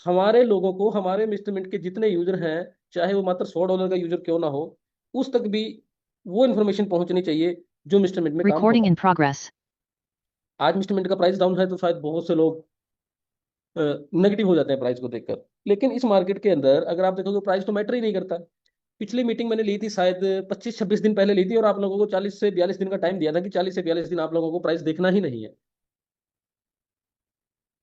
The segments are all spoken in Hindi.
हमारे लोगों को, हमारे मिस्टरमिंट के जितने यूजर हैं, चाहे वो मात्र $100 का यूजर क्यों ना हो, उस तक भी वो इन्फॉर्मेशन पहुंचनी चाहिए जो मिस्टरमिंट में काम Recording होगा। in progress. आज मिस्टरमिंट का प्राइस डाउन है तो शायद बहुत से लोग नेगेटिव हो जाते हैं प्राइस को देखकर। लेकिन इस मार्केट के अंदर अगर आप देखोगे, प्राइस तो मैटर ही नहीं करता। पिछली मीटिंग मैंने ली थी शायद 25-26 दिन पहले ली थी, और आप लोगों को 40 से 42 दिन का टाइम दिया था कि 40 से 42 दिन आप लोगों को प्राइस देखना ही नहीं है।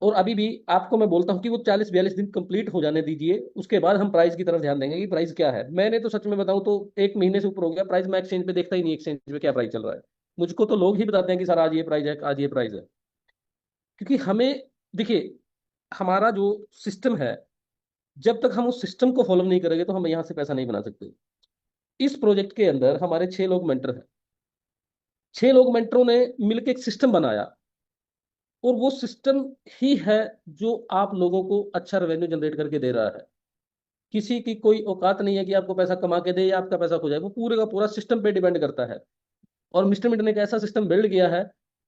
और अभी भी आपको मैं बोलता हूँ कि वो 40-42 दिन कंप्लीट हो जाने दीजिए, उसके बाद हम प्राइस की तरफ ध्यान देंगे कि प्राइस क्या है। मैंने तो सच में बताऊं तो 1 महीने से ऊपर हो गया प्राइस, मैं एक्सचेंज पे देखता ही नहीं एक्सचेंज पे क्या प्राइस चल रहा है। मुझको तो लोग ही बताते हैं कि सर आज ये प्राइस है, आज ये प्राइस है। क्योंकि हमें, देखिए, हमारा जो सिस्टम है, जब तक हम उस सिस्टम को फॉलो नहीं करेंगे तो हम यहाँ से पैसा नहीं बना सकते। इस प्रोजेक्ट के अंदर हमारे 6 लोग मेंटर हैं। 6 लोग मेंटरों ने मिलकर एक सिस्टम बनाया, और वो सिस्टम ही है जो आप लोगों को अच्छा रेवेन्यू जनरेट करके दे रहा है। किसी की कोई औकात नहीं है कि आपको पैसा कमा के दे या आपका पैसा खो जाए, वो पूरे का पूरा सिस्टम पे डिपेंड करता है। और मिस्टर मिड ने एक ऐसा सिस्टम बिल्ड किया है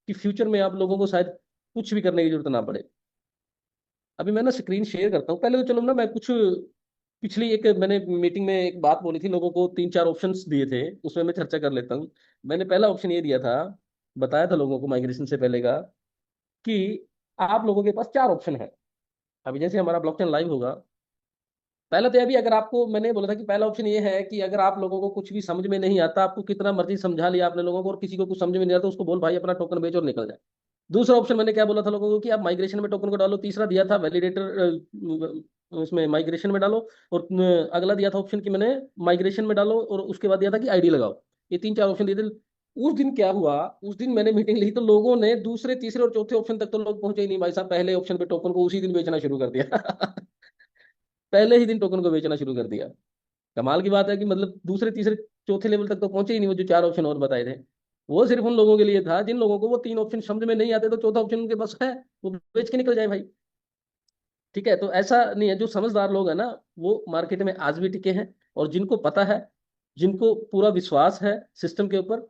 कि फ्यूचर में आप लोगों को शायद कुछ भी करने की जरूरत ना पड़े। अभी मैं ना स्क्रीन शेयर करता हूँ। पहले तो चलो ना, मैं कुछ पिछली एक मैंने मीटिंग में एक बात बोली थी, लोगों को 3-4 ऑप्शंस दिए थे, उसमें मैं चर्चा कर लेता हूँ। मैंने पहला ऑप्शन ये दिया था, बताया था लोगों को माइग्रेशन से पहले का, कि आप लोगों के पास 4 ऑप्शन है। अभी जैसे हमारा ब्लॉकचेन लाइव होगा, पहले तो अभी अगर आपको मैंने बोला था कि पहला ऑप्शन ये है कि अगर आप लोगों को कुछ भी समझ में नहीं आता, आपको कितना मर्जी समझा लिया आपने लोगों को, और किसी को कुछ समझ में नहीं आता, उसको बोल भाई अपना टोकन बेच और निकल जाए। दूसरा ऑप्शन मैंने क्या बोला था लोगों को कि आप माइग्रेशन में टोकन को डालो। तीसरा दिया था वैलिडेटर उसमें माइग्रेशन में डालो। और अगला दिया था ऑप्शन कि मैंने माइग्रेशन में डालो, और उसके बाद दिया था कि आईडी लगाओ। ये 3-4 ऑप्शन दिए थे। उस दिन क्या हुआ, उस दिन मैंने मीटिंग ली तो लोगों ने दूसरे तीसरे और चौथे ऑप्शन तक तो लोग पहुंचे ही नहीं भाई साहब। पहले ऑप्शन पे टोकन को उसी दिन बेचना शुरू कर दिया। पहले ही दिन टोकन को बेचना शुरू कर दिया। कमाल की बात है कि मतलब दूसरे तीसरे चौथे लेवल तक तो पहुंचे ही नहीं, वो जो 4 ऑप्शन और बताए थे। वो सिर्फ उन लोगों के लिए था जिन लोगों को वो 3 ऑप्शन समझ में नहीं आते, तो चौथा ऑप्शन उनके पास है, वो बेच के निकल जाए भाई। ठीक है, तो ऐसा नहीं है। जो समझदार लोग हैं ना, वो मार्केट में आज भी टिके हैं। और जिनको पता है, जिनको पूरा विश्वास है सिस्टम के ऊपर।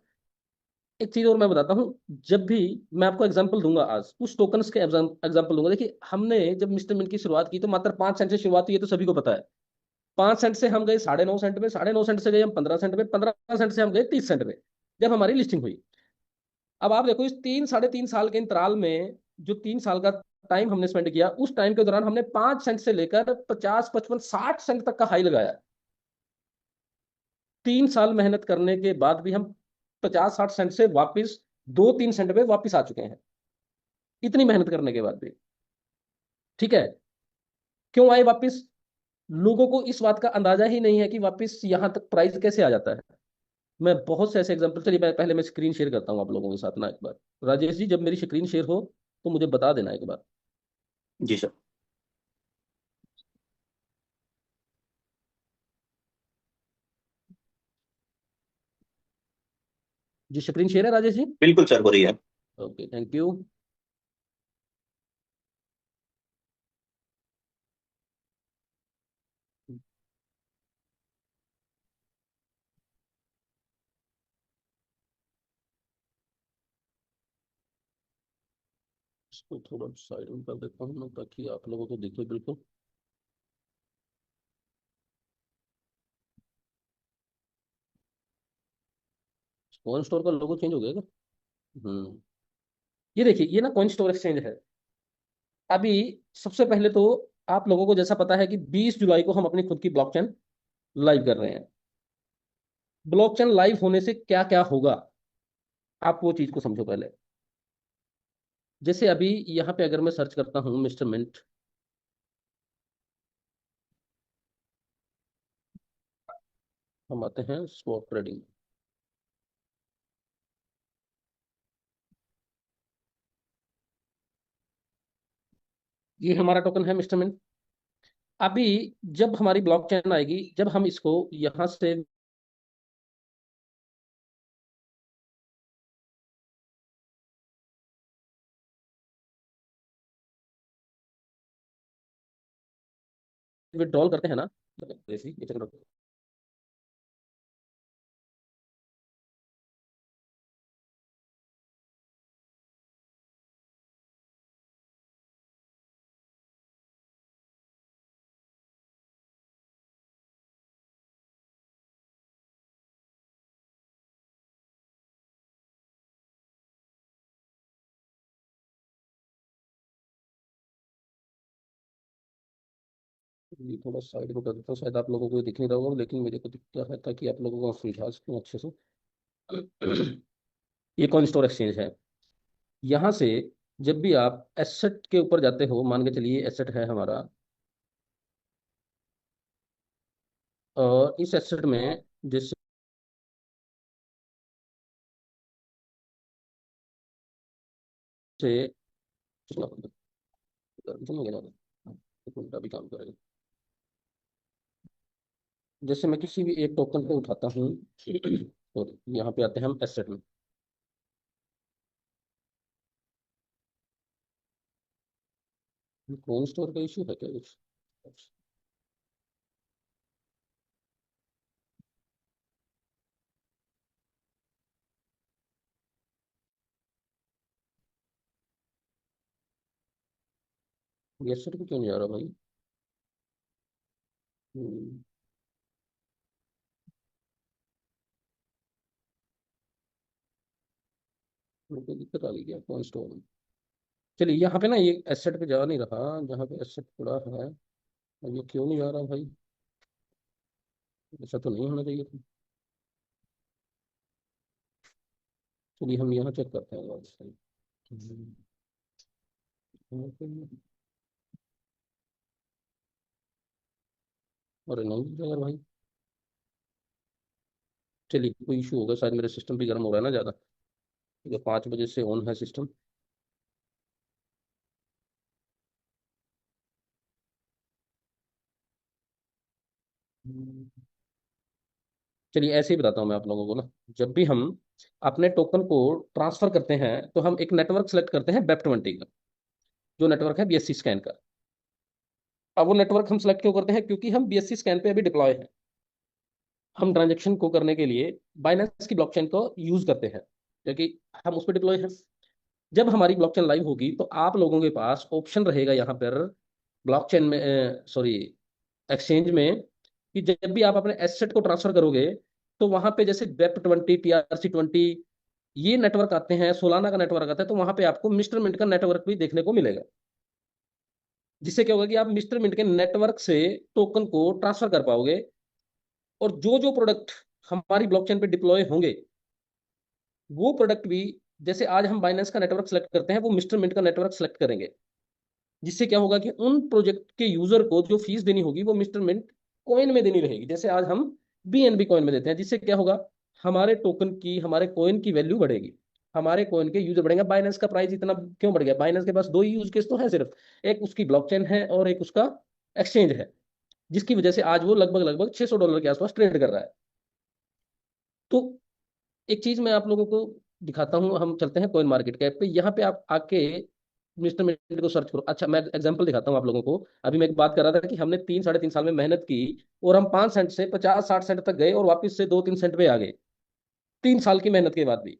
एक चीज और मैं बताता हूँ, जब भी मैं आपको एग्जांपल दूंगा, आज कुछ टोकन्स के एग्जांपल दूंगा। देखिए, हमने जब मिस्टर मिंट की शुरुआत की तो मात्र 5 सेंट से शुरुआत हुई है, तो सभी को पता है। 5 सेंट से हम गए 9.5 सेंट पे, 9.5 सेंट से गए हम 15 सेंट पे, 15 सेंट से हम गए 30 सेंट पे, जब हमारी लिस्टिंग हुई। अब आप देखो, इस 3-3.5 साल के इंतराल में, जो 3 साल का टाइम हमने स्पेंड किया, उस टाइम के दौरान हमने 5 सेंट से लेकर 50, 55, 60 सेंट तक का हाई लगाया। 3 साल मेहनत करने के बाद भी हम 50-60 सेंट से वापस 2-3 सेंट पे वापस आ चुके हैं, इतनी मेहनत करने के बाद भी। ठीक है, क्यों आए वापस? लोगों को इस बात का अंदाजा ही नहीं है कि वापस यहां तक प्राइस कैसे आ जाता है। मैं बहुत से ऐसे एग्जांपल, चलिए पहले मैं स्क्रीन शेयर करता हूँ आप लोगों के साथ ना एक बार। राजेश जी, जब मेरी स्क्रीन शेयर हो तो मुझे बता देना एक बार। जी सर। जी, स्क्रीन शेयर है राजेश जी? बिल्कुल सर, हो रही है। Okay, thank you. इसको थोड़ा साइड में कर देता हूँ मैं, ताकि आप लोगों को दिखे बिल्कुल। कॉइन स्टोर का लोगो चेंज हो गया क्या? हम्म। ये देखिए, ये ना कॉइन स्टोर एक्सचेंज है। अभी सबसे पहले तो आप लोगों को जैसा पता है कि 20 जुलाई को हम अपनी खुद की ब्लॉकचेन लाइव कर रहे हैं। ब्लॉकचेन लाइव होने से क्या क्या होगा, आप वो चीज को समझो पहले। जैसे अभी यहाँ पे अगर मैं सर्च करता हूँ मिस्टर मिंट, हम आते हैं स्वैप ट्रेडिंग। ये हमारा टोकन है मिस्टर मिंट। अभी जब हमारी ब्लॉकचेन आएगी, जब हम इसको यहाँ से विड्रॉल करते हैं ना, जैसे ये चलो, ये थोड़ा साइड को कर देता हूँ, शायद आप लोगों को दिख नहीं रहा होगा, लेकिन मेरे को दिखता है ताकि आप लोगों को मैं समझा सकूँ अच्छे से। ये कॉइन स्टोर एक्सचेंज है। यहाँ से जब भी आप एसेट के ऊपर जाते हो, मान के चलिए एसेट है हमारा, और इस एसेट में जैसे एक मिनट अभी काम करेगा। जैसे मैं किसी भी एक टोकन को उठाता हूँ और यहाँ पे आते हैं हम एसेट में। कौन स्टोर का इशू है क्या कुछ? एसेट को क्यों नहीं आ रहा भाई? हम्म, मेरे को दिक्कत आ गई क्या कौन स्टोर में? चलिए यहाँ पे ना ये एसेट पे जा नहीं रहा, जहाँ पे एसेट पड़ा है। अब ये क्यों नहीं आ रहा भाई? ऐसा तो नहीं होना चाहिए था। चलिए हम यहाँ चेक करते हैं और सही। हम्म, यहाँ पे- अरे नहीं यार भाई, चलिए कोई इशू होगा शायद, मेरे सिस्टम भी गर्म हो रहा है ना ज़्यादा, क्योंकि 5 बजे से ऑन है सिस्टम। चलिए ऐसे ही बताता हूँ मैं आप लोगों को ना। जब भी हम अपने टोकन को ट्रांसफर करते हैं तो हम एक नेटवर्क सेलेक्ट करते हैं वेब 20 का, जो नेटवर्क है बीएससी स्कैन का। अब वो नेटवर्क हम सेलेक्ट क्यों करते हैं? क्योंकि हम बीएससी स्कैन पे अभी डिप्लॉय हैं। हम ट्रांजेक्शन को करने के लिए बाइनेंस की ब्लॉकचेन को यूज करते हैं, क्योंकि हम उस पर डिप्लॉय हैं। जब हमारी ब्लॉकचेन लाइव होगी तो आप लोगों के पास ऑप्शन रहेगा यहाँ पर ब्लॉकचेन में, सॉरी, एक्सचेंज में, कि जब भी आप अपने एसेट को ट्रांसफर करोगे तो वहां पे जैसे वेब 20, TRC 20, ये नेटवर्क आते हैं, सोलाना का नेटवर्क आता है, तो वहां पे आपको मिस्टर मिंट का नेटवर्क भी देखने को मिलेगा। जिससे क्या होगा कि आप मिस्टर मिंट के नेटवर्क से टोकन को ट्रांसफर कर पाओगे। और जो जो प्रोडक्ट हमारी ब्लॉकचेन पे डिप्लॉय होंगे, वो प्रोडक्ट भी, जैसे आज हम बाइनेंस का नेटवर्क सेलेक्ट करते हैं, वो मिस्टर मिंट का नेटवर्क सेलेक्ट करेंगे। जिससे क्या होगा कि उन प्रोजेक्ट के यूजर को जो फीस देनी होगी वो मिस्टर मिंट कॉइन में देनी रहेगी, जैसे आज हम BNB कॉइन में देते हैं। जिससे क्या होगा, हमारे टोकन की, हमारे कॉइन की वैल्यू बढ़ेगी, हमारे कॉइन के यूजर बढ़ेंगे। बाइनेंस का प्राइस इतना क्यों बढ़ गया? बाइनेंस के पास दो ही यूज केस तो है सिर्फ, एक उसकी ब्लॉकचेन है और एक उसका एक्सचेंज है, जिसकी वजह से आज वो लगभग लगभग $600 के आसपास ट्रेड कर रहा है। तो एक चीज मैं आप लोगों को दिखाता हूँ, हम चलते हैं कॉइन मार्केट कैप पे। यहाँ पे आप आके मिस्टर मिंट को सर्च करो। अच्छा, मैं एग्जांपल दिखाता हूँ आप लोगों को। अभी मैं एक बात कर रहा था कि हमने 3 साढ़े 3 साल में मेहनत की, और हम 5 सेंट से 50 60 सेंट तक गए और वापस से 2 3 सेंट पे आ गए, 3 साल की मेहनत के बाद भी।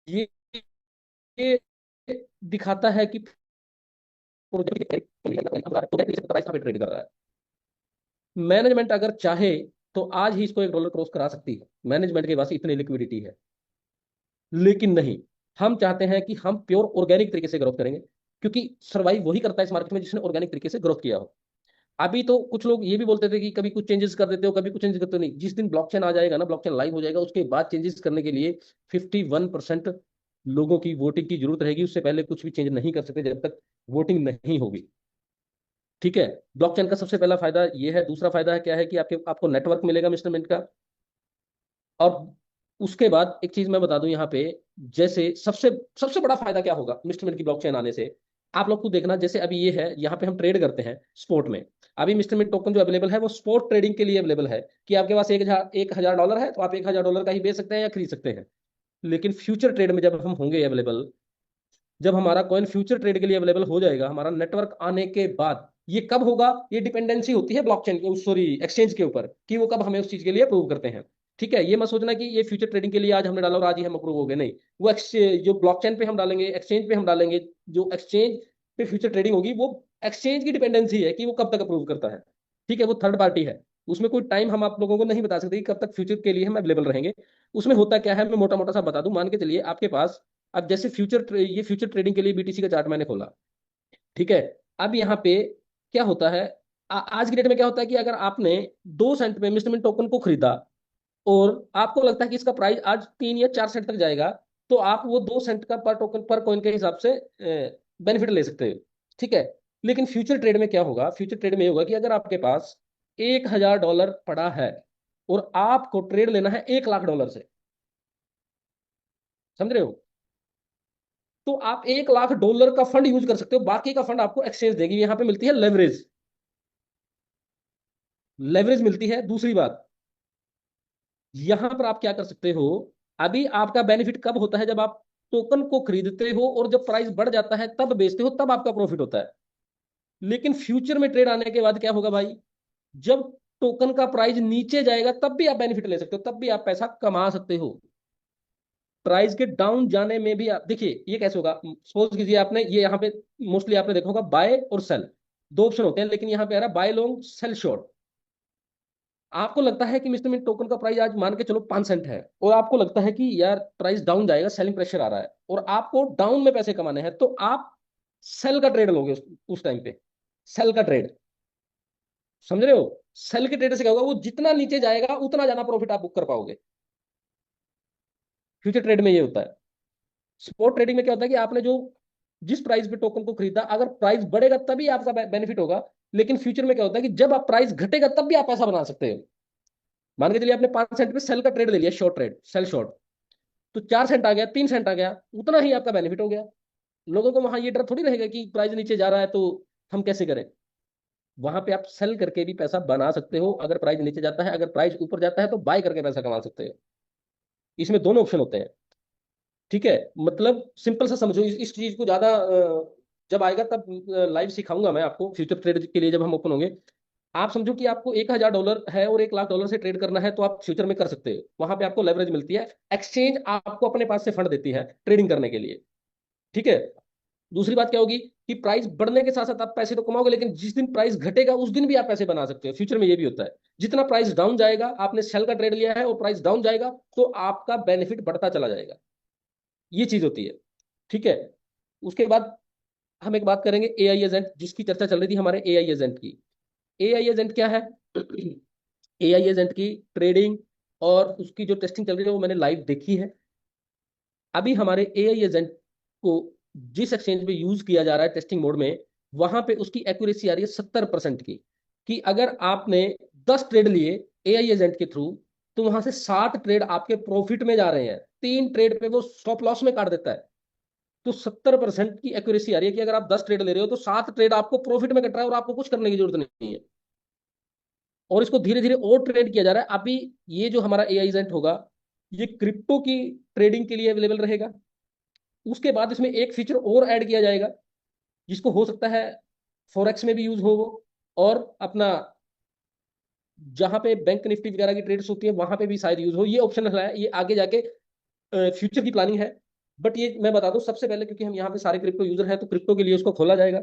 ये ये दिखाता है कि प्रोजेक्ट प्राइस पे ट्रेड कर रहा है। मैनेजमेंट अगर चाहे तो आज ही इसको $1 क्रॉस करा सकती है, मैनेजमेंट के पास इतनी लिक्विडिटी है। लेकिन नहीं, हम चाहते हैं कि हम प्योर ऑर्गेनिक तरीके से ग्रोथ करेंगे, क्योंकि सर्वाइव वही करता है इस मार्केट में जिसने ऑर्गेनिक तरीके से ग्रोथ किया हो। अभी तो कुछ लोग ये भी बोलते थे कि कभी कुछ चेंजेस कर देते हो, कभी कुछ चेंजेस करते हो। नहीं, जिस दिन ब्लॉकचेन आ जाएगा ना, ब्लॉकचेन लाइव हो जाएगा, उसके बाद चेंजेस करने के लिए 51% लोगों की वोटिंग की जरूरत रहेगी। उससे पहले कुछ भी चेंज नहीं कर सकते जब तक वोटिंग नहीं होगी। ठीक है। ब्लॉकचेन का सबसे पहला फायदा ये है। दूसरा फायदा क्या है कि आपको नेटवर्क मिलेगा मिस्टरमेंट का। और उसके बाद एक चीज मैं बता दूं यहाँ पे, जैसे सबसे सबसे बड़ा फायदा क्या होगा मिस्टरमिंट की ब्लॉकचेन आने से? आप लोग को देखना, जैसे अभी ये है, यहाँ पे हम ट्रेड करते हैं स्पोर्ट में। अभी मिस्टरमिंट टोकन जो अवेलेबल है वो स्पोर्ट ट्रेडिंग के लिए अवेलेबल है, कि आपके पास $1,000 है तो आप $1,000 का ही बेच सकते हैं या खरीद सकते हैं। लेकिन फ्यूचर ट्रेड में जब हम होंगे अवेलेबल, जब हमारा कॉइन फ्यूचर ट्रेड के लिए अवेलेबल हो जाएगा, हमारा नेटवर्क आने के बाद, ये कब होगा? ये डिपेंडेंसी होती है ब्लॉकचेन के, सॉरी, एक्सचेंज के ऊपर, कि वो कब हमें उस चीज के लिए अप्रूव करते हैं। ठीक है, ये मत सोचना कि ये फ्यूचर ट्रेडिंग के लिए आज हमने डाला और आज ही हम अप्रूव हो गए। नहीं, वो जो ब्लॉकचेन पे हम डालेंगे, एक्सचेंज पे हम डालेंगे, जो एक्सचेंज पे फ्यूचर ट्रेडिंग होगी, वो एक्सचेंज की डिपेंडेंसी है कि वो कब तक अप्रूव करता है। ठीक है, वो थर्ड पार्टी है। उसमें कोई टाइम हम आप लोगों को नहीं बता सकते कि कब तक फ्यूचर के लिए हम अवेलेबल रहेंगे। उसमें होता क्या है, मैं मोटा मोटा सा बता दूं। मान के चलिए आपके पास अब जैसे ये फ्यूचर ट्रेडिंग के लिए बीटीसी का चार्ट मैंने खोला, ठीक है। अब यहाँ पे क्या होता है, आज की डेट में क्या होता है कि अगर आपने 2 सेंट में इंस्टॉलमेंट टोकन को खरीदा और आपको लगता है कि इसका प्राइस आज 3 या 4 सेंट तक जाएगा, तो आप वो 2 सेंट का पर टोकन पर कॉइन के हिसाब से बेनिफिट ले सकते हो, ठीक है। लेकिन फ्यूचर ट्रेड में क्या होगा, फ्यूचर ट्रेड में ये होगा कि अगर आपके पास $1,000 पड़ा है और आपको ट्रेड लेना है $1,00,000 से, समझ रहे हो, तो आप $1,00,000 का फंड यूज कर सकते हो, बाकी का फंड आपको एक्सचेंज देगी। यहां पे मिलती है लेवरेज, लेवरेज मिलती है। दूसरी बात, यहां पर आप क्या कर सकते हो, अभी आपका बेनिफिट कब होता है, जब आप टोकन को खरीदते हो और जब प्राइस बढ़ जाता है तब बेचते हो, तब आपका प्रॉफिट होता है। लेकिन फ्यूचर में ट्रेड आने के बाद क्या होगा भाई, जब टोकन का प्राइस नीचे जाएगा तब भी आप बेनिफिट ले सकते हो, तब भी आप पैसा कमा सकते हो। प्राइस के डाउन जाने में भी आप देखिए ये कैसे होगा। सपोज कीजिए आपने ये यहाँ पे मोस्टली आपने देखा होगा बाय और सेल, दो ऑप्शन होते हैं, लेकिन यहाँ पे आ रहा है बाय लॉन्ग सेल शॉर्ट। आपको लगता है कि मिस्टर मिंट टोकन का प्राइस आज मान के चलो 5 सेंट है, और आपको लगता है कि यार प्राइस डाउन जाएगा, सेलिंग प्रेशर आ रहा है और आपको डाउन में पैसे कमाने हैं, तो आप सेल का ट्रेड लोगे उस टाइम पे, सेल का ट्रेड, समझ रहे हो। सेल के ट्रेड से क्या होगा, वो जितना नीचे जाएगा उतना ज्यादा प्रॉफिट आप बुक कर पाओगे। फ्यूचर ट्रेड में ये होता है। स्पॉट ट्रेडिंग में क्या होता है कि आपने जो जिस प्राइस पे टोकन को खरीदा, अगर प्राइस बढ़ेगा तभी आपका बेनिफिट होगा। लेकिन फ्यूचर में क्या होता है कि जब आप प्राइस घटेगा तब भी आप पैसा बना सकते हो। मान के चलिए आपने 5 सेंट पे सेल का ट्रेड ले लिया, शॉर्ट ट्रेड, सेल शॉर्ट, तो 4 सेंट आ गया, 3 सेंट आ गया, उतना ही आपका बेनिफिट हो गया। लोगों को वहां ये डर थोड़ी रहेगा कि प्राइस नीचे जा रहा है तो हम कैसे करें। वहां पे आप सेल करके भी पैसा बना सकते हो अगर प्राइस नीचे जाता है, अगर प्राइस ऊपर जाता है तो बाय करके पैसा कमा सकते हो। इसमें दोनों ऑप्शन होते हैं, ठीक है। मतलब सिंपल सा समझो, इस चीज को ज्यादा जब आएगा तब लाइव सिखाऊंगा मैं आपको, फ्यूचर ट्रेड के लिए जब हम ओपन होंगे। आप समझो कि आपको $1,000 है और $1,00,000 से ट्रेड करना है, तो आप फ्यूचर में कर सकते हो। वहां पे आपको लेवरेज मिलती है, एक्सचेंज आपको अपने पास से फंड देती है ट्रेडिंग करने के लिए, ठीक है। दूसरी बात क्या होगी कि प्राइस बढ़ने के साथ साथ आप पैसे तो कमाओगे, लेकिन जिस दिन प्राइस घटेगा उस दिन भी आप पैसे बना सकते हो। फ्यूचर में ये भी होता है, जितना प्राइस डाउन जाएगा, आपने सेल का ट्रेड लिया है और प्राइस डाउन जाएगा, तो आपका बेनिफिट बढ़ता चला जाएगा। ये चीज होती है, ठीक है। उसके बाद हम एक बात करेंगे एआई एजेंट, जिसकी चर्चा चल रही थी हमारे एआई एजेंट की। एआई एजेंट क्या है? एआई एजेंट की ट्रेडिंग और उसकी जो टेस्टिंग चल रही है वो मैंने लाइव देखी है। अभी हमारे एआई एजेंट को जिस एक्सचेंज पे यूज किया जा रहा है टेस्टिंग मोड में, वहां पे उसकी एक्यूरेसी आ रही है 70% की। कि अगर आपने 10 ट्रेड लिए एआई एजेंट के थ्रू, तो वहां से 60 ट्रेड आपके प्रॉफिट में जा रहे हैं, 3 ट्रेड पे वो स्टॉप लॉस में काट देता है। तो 70% की एक्यूरेसी आ रही है कि अगर आप 10 ट्रेड ले रहे हो तो 7 ट्रेड आपको प्रॉफिट में कट रहा है और आपको कुछ करने की जरूरत नहीं है। और इसको धीरे धीरे और ट्रेड किया जा रहा है। अभी ये जो हमारा एआई एजेंट होगा, ये क्रिप्टो की ट्रेडिंग के लिए अवेलेबल रहेगा। उसके बाद इसमें एक फीचर और ऐड किया जाएगा, जिसको हो सकता है फॉरेक्स में भी यूज हो वो, और अपना जहां पे बैंक निफ्टी वगैरह की ट्रेड्स होती है वहां पे भी शायद यूज हो। ये ऑप्शन है, ये आगे जाके फ्यूचर की प्लानिंग है। बट ये मैं बता दूं सबसे पहले, क्योंकि हम यहाँ पे सारे क्रिप्टो यूजर हैं, तो क्रिप्टो के लिए उसको खोला जाएगा।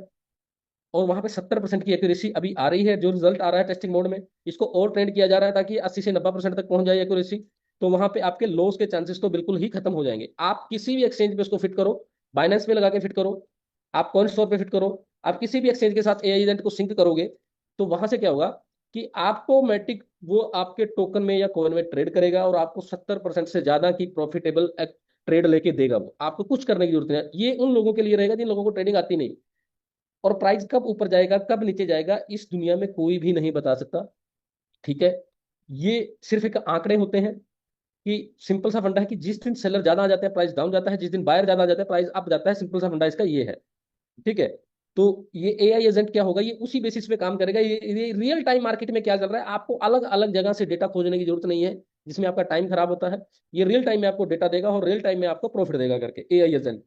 और वहां पे 70% की एक्यूरेसी अभी आ रही है, जो रिजल्ट आ रहा है टेस्टिंग मोड में। इसको और ट्रेंड किया जा रहा है ताकि 80 से 90% तक पहुंच जाए एक्यूरेसी। तो वहां पे आपके लॉस के चांसेस तो बिल्कुल ही खत्म हो जाएंगे। आप किसी भी एक्सचेंज पे उसको फिट करो, बाइनेंस पे लगा के फिट करो, आप कॉइन स्टोर पे फिट करो, आप किसी भी एक्सचेंज के साथ एआई एजेंट को सिंक करोगे, तो वहां से क्या होगा कि आपको मैटिक वो आपके टोकन में या कॉइन में ट्रेड करेगा और आपको 70% से ज्यादा की प्रॉफिटेबल ट्रेड लेके देगा। वो आपको कुछ करने की जरूरत नहीं है। ये उन लोगों के लिए रहेगा जिन लोगों को ट्रेडिंग आती नहीं। और प्राइस कब ऊपर जाएगा कब नीचे जाएगा इस दुनिया में कोई भी नहीं बता सकता, ठीक है। ये सिर्फ एक आंकड़े होते हैं कि सिंपल सा फंडा है कि जिस दिन सेलर ज्यादा आ जाते हैं प्राइस डाउन जाता है, जिस दिन बायर ज्यादा आ जाता है प्राइस अप जाता है। सिंपल सा फंडा इसका ये है, ठीक है। तो ये एआई एजेंट क्या होगा, ये उसी बेसिस पे काम करेगा। ये रियल टाइम मार्केट में क्या चल रहा है, आपको अलग अलग जगह से डेटा खोजने की जरूरत नहीं है, जिसमें आपका टाइम खराब होता है। ये रियल टाइम में आपको डेटा देगा और रियल टाइम में आपको प्रॉफिट देगा करके एआई एजेंट,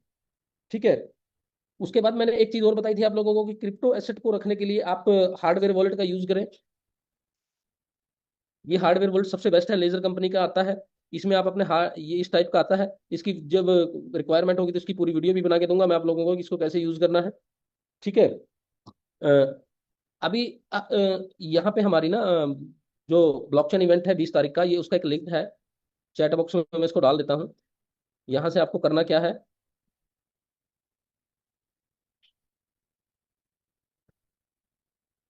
ठीक है। उसके बाद मैंने एक चीज और बताई थी आप लोगों को कि क्रिप्टो एसेट को रखने के लिए आप हार्डवेयर वॉलेट का यूज करें। ये हार्डवेयर वॉलेट सबसे बेस्ट है, लेजर कंपनी का आता है। इसमें आप अपने ये इस टाइप का आता है। इसकी जब रिक्वायरमेंट होगी तो इसकी पूरी वीडियो भी बना के दूंगा मैं आप लोगों को कि इसको कैसे यूज करना है, ठीक है। अ, अभी यहाँ पे हमारी ना जो ब्लॉकचेन इवेंट है 20 तारीख का, ये उसका एक लिंक है, चैट बॉक्स में मैं इसको डाल देता हूँ। यहाँ से आपको करना क्या है,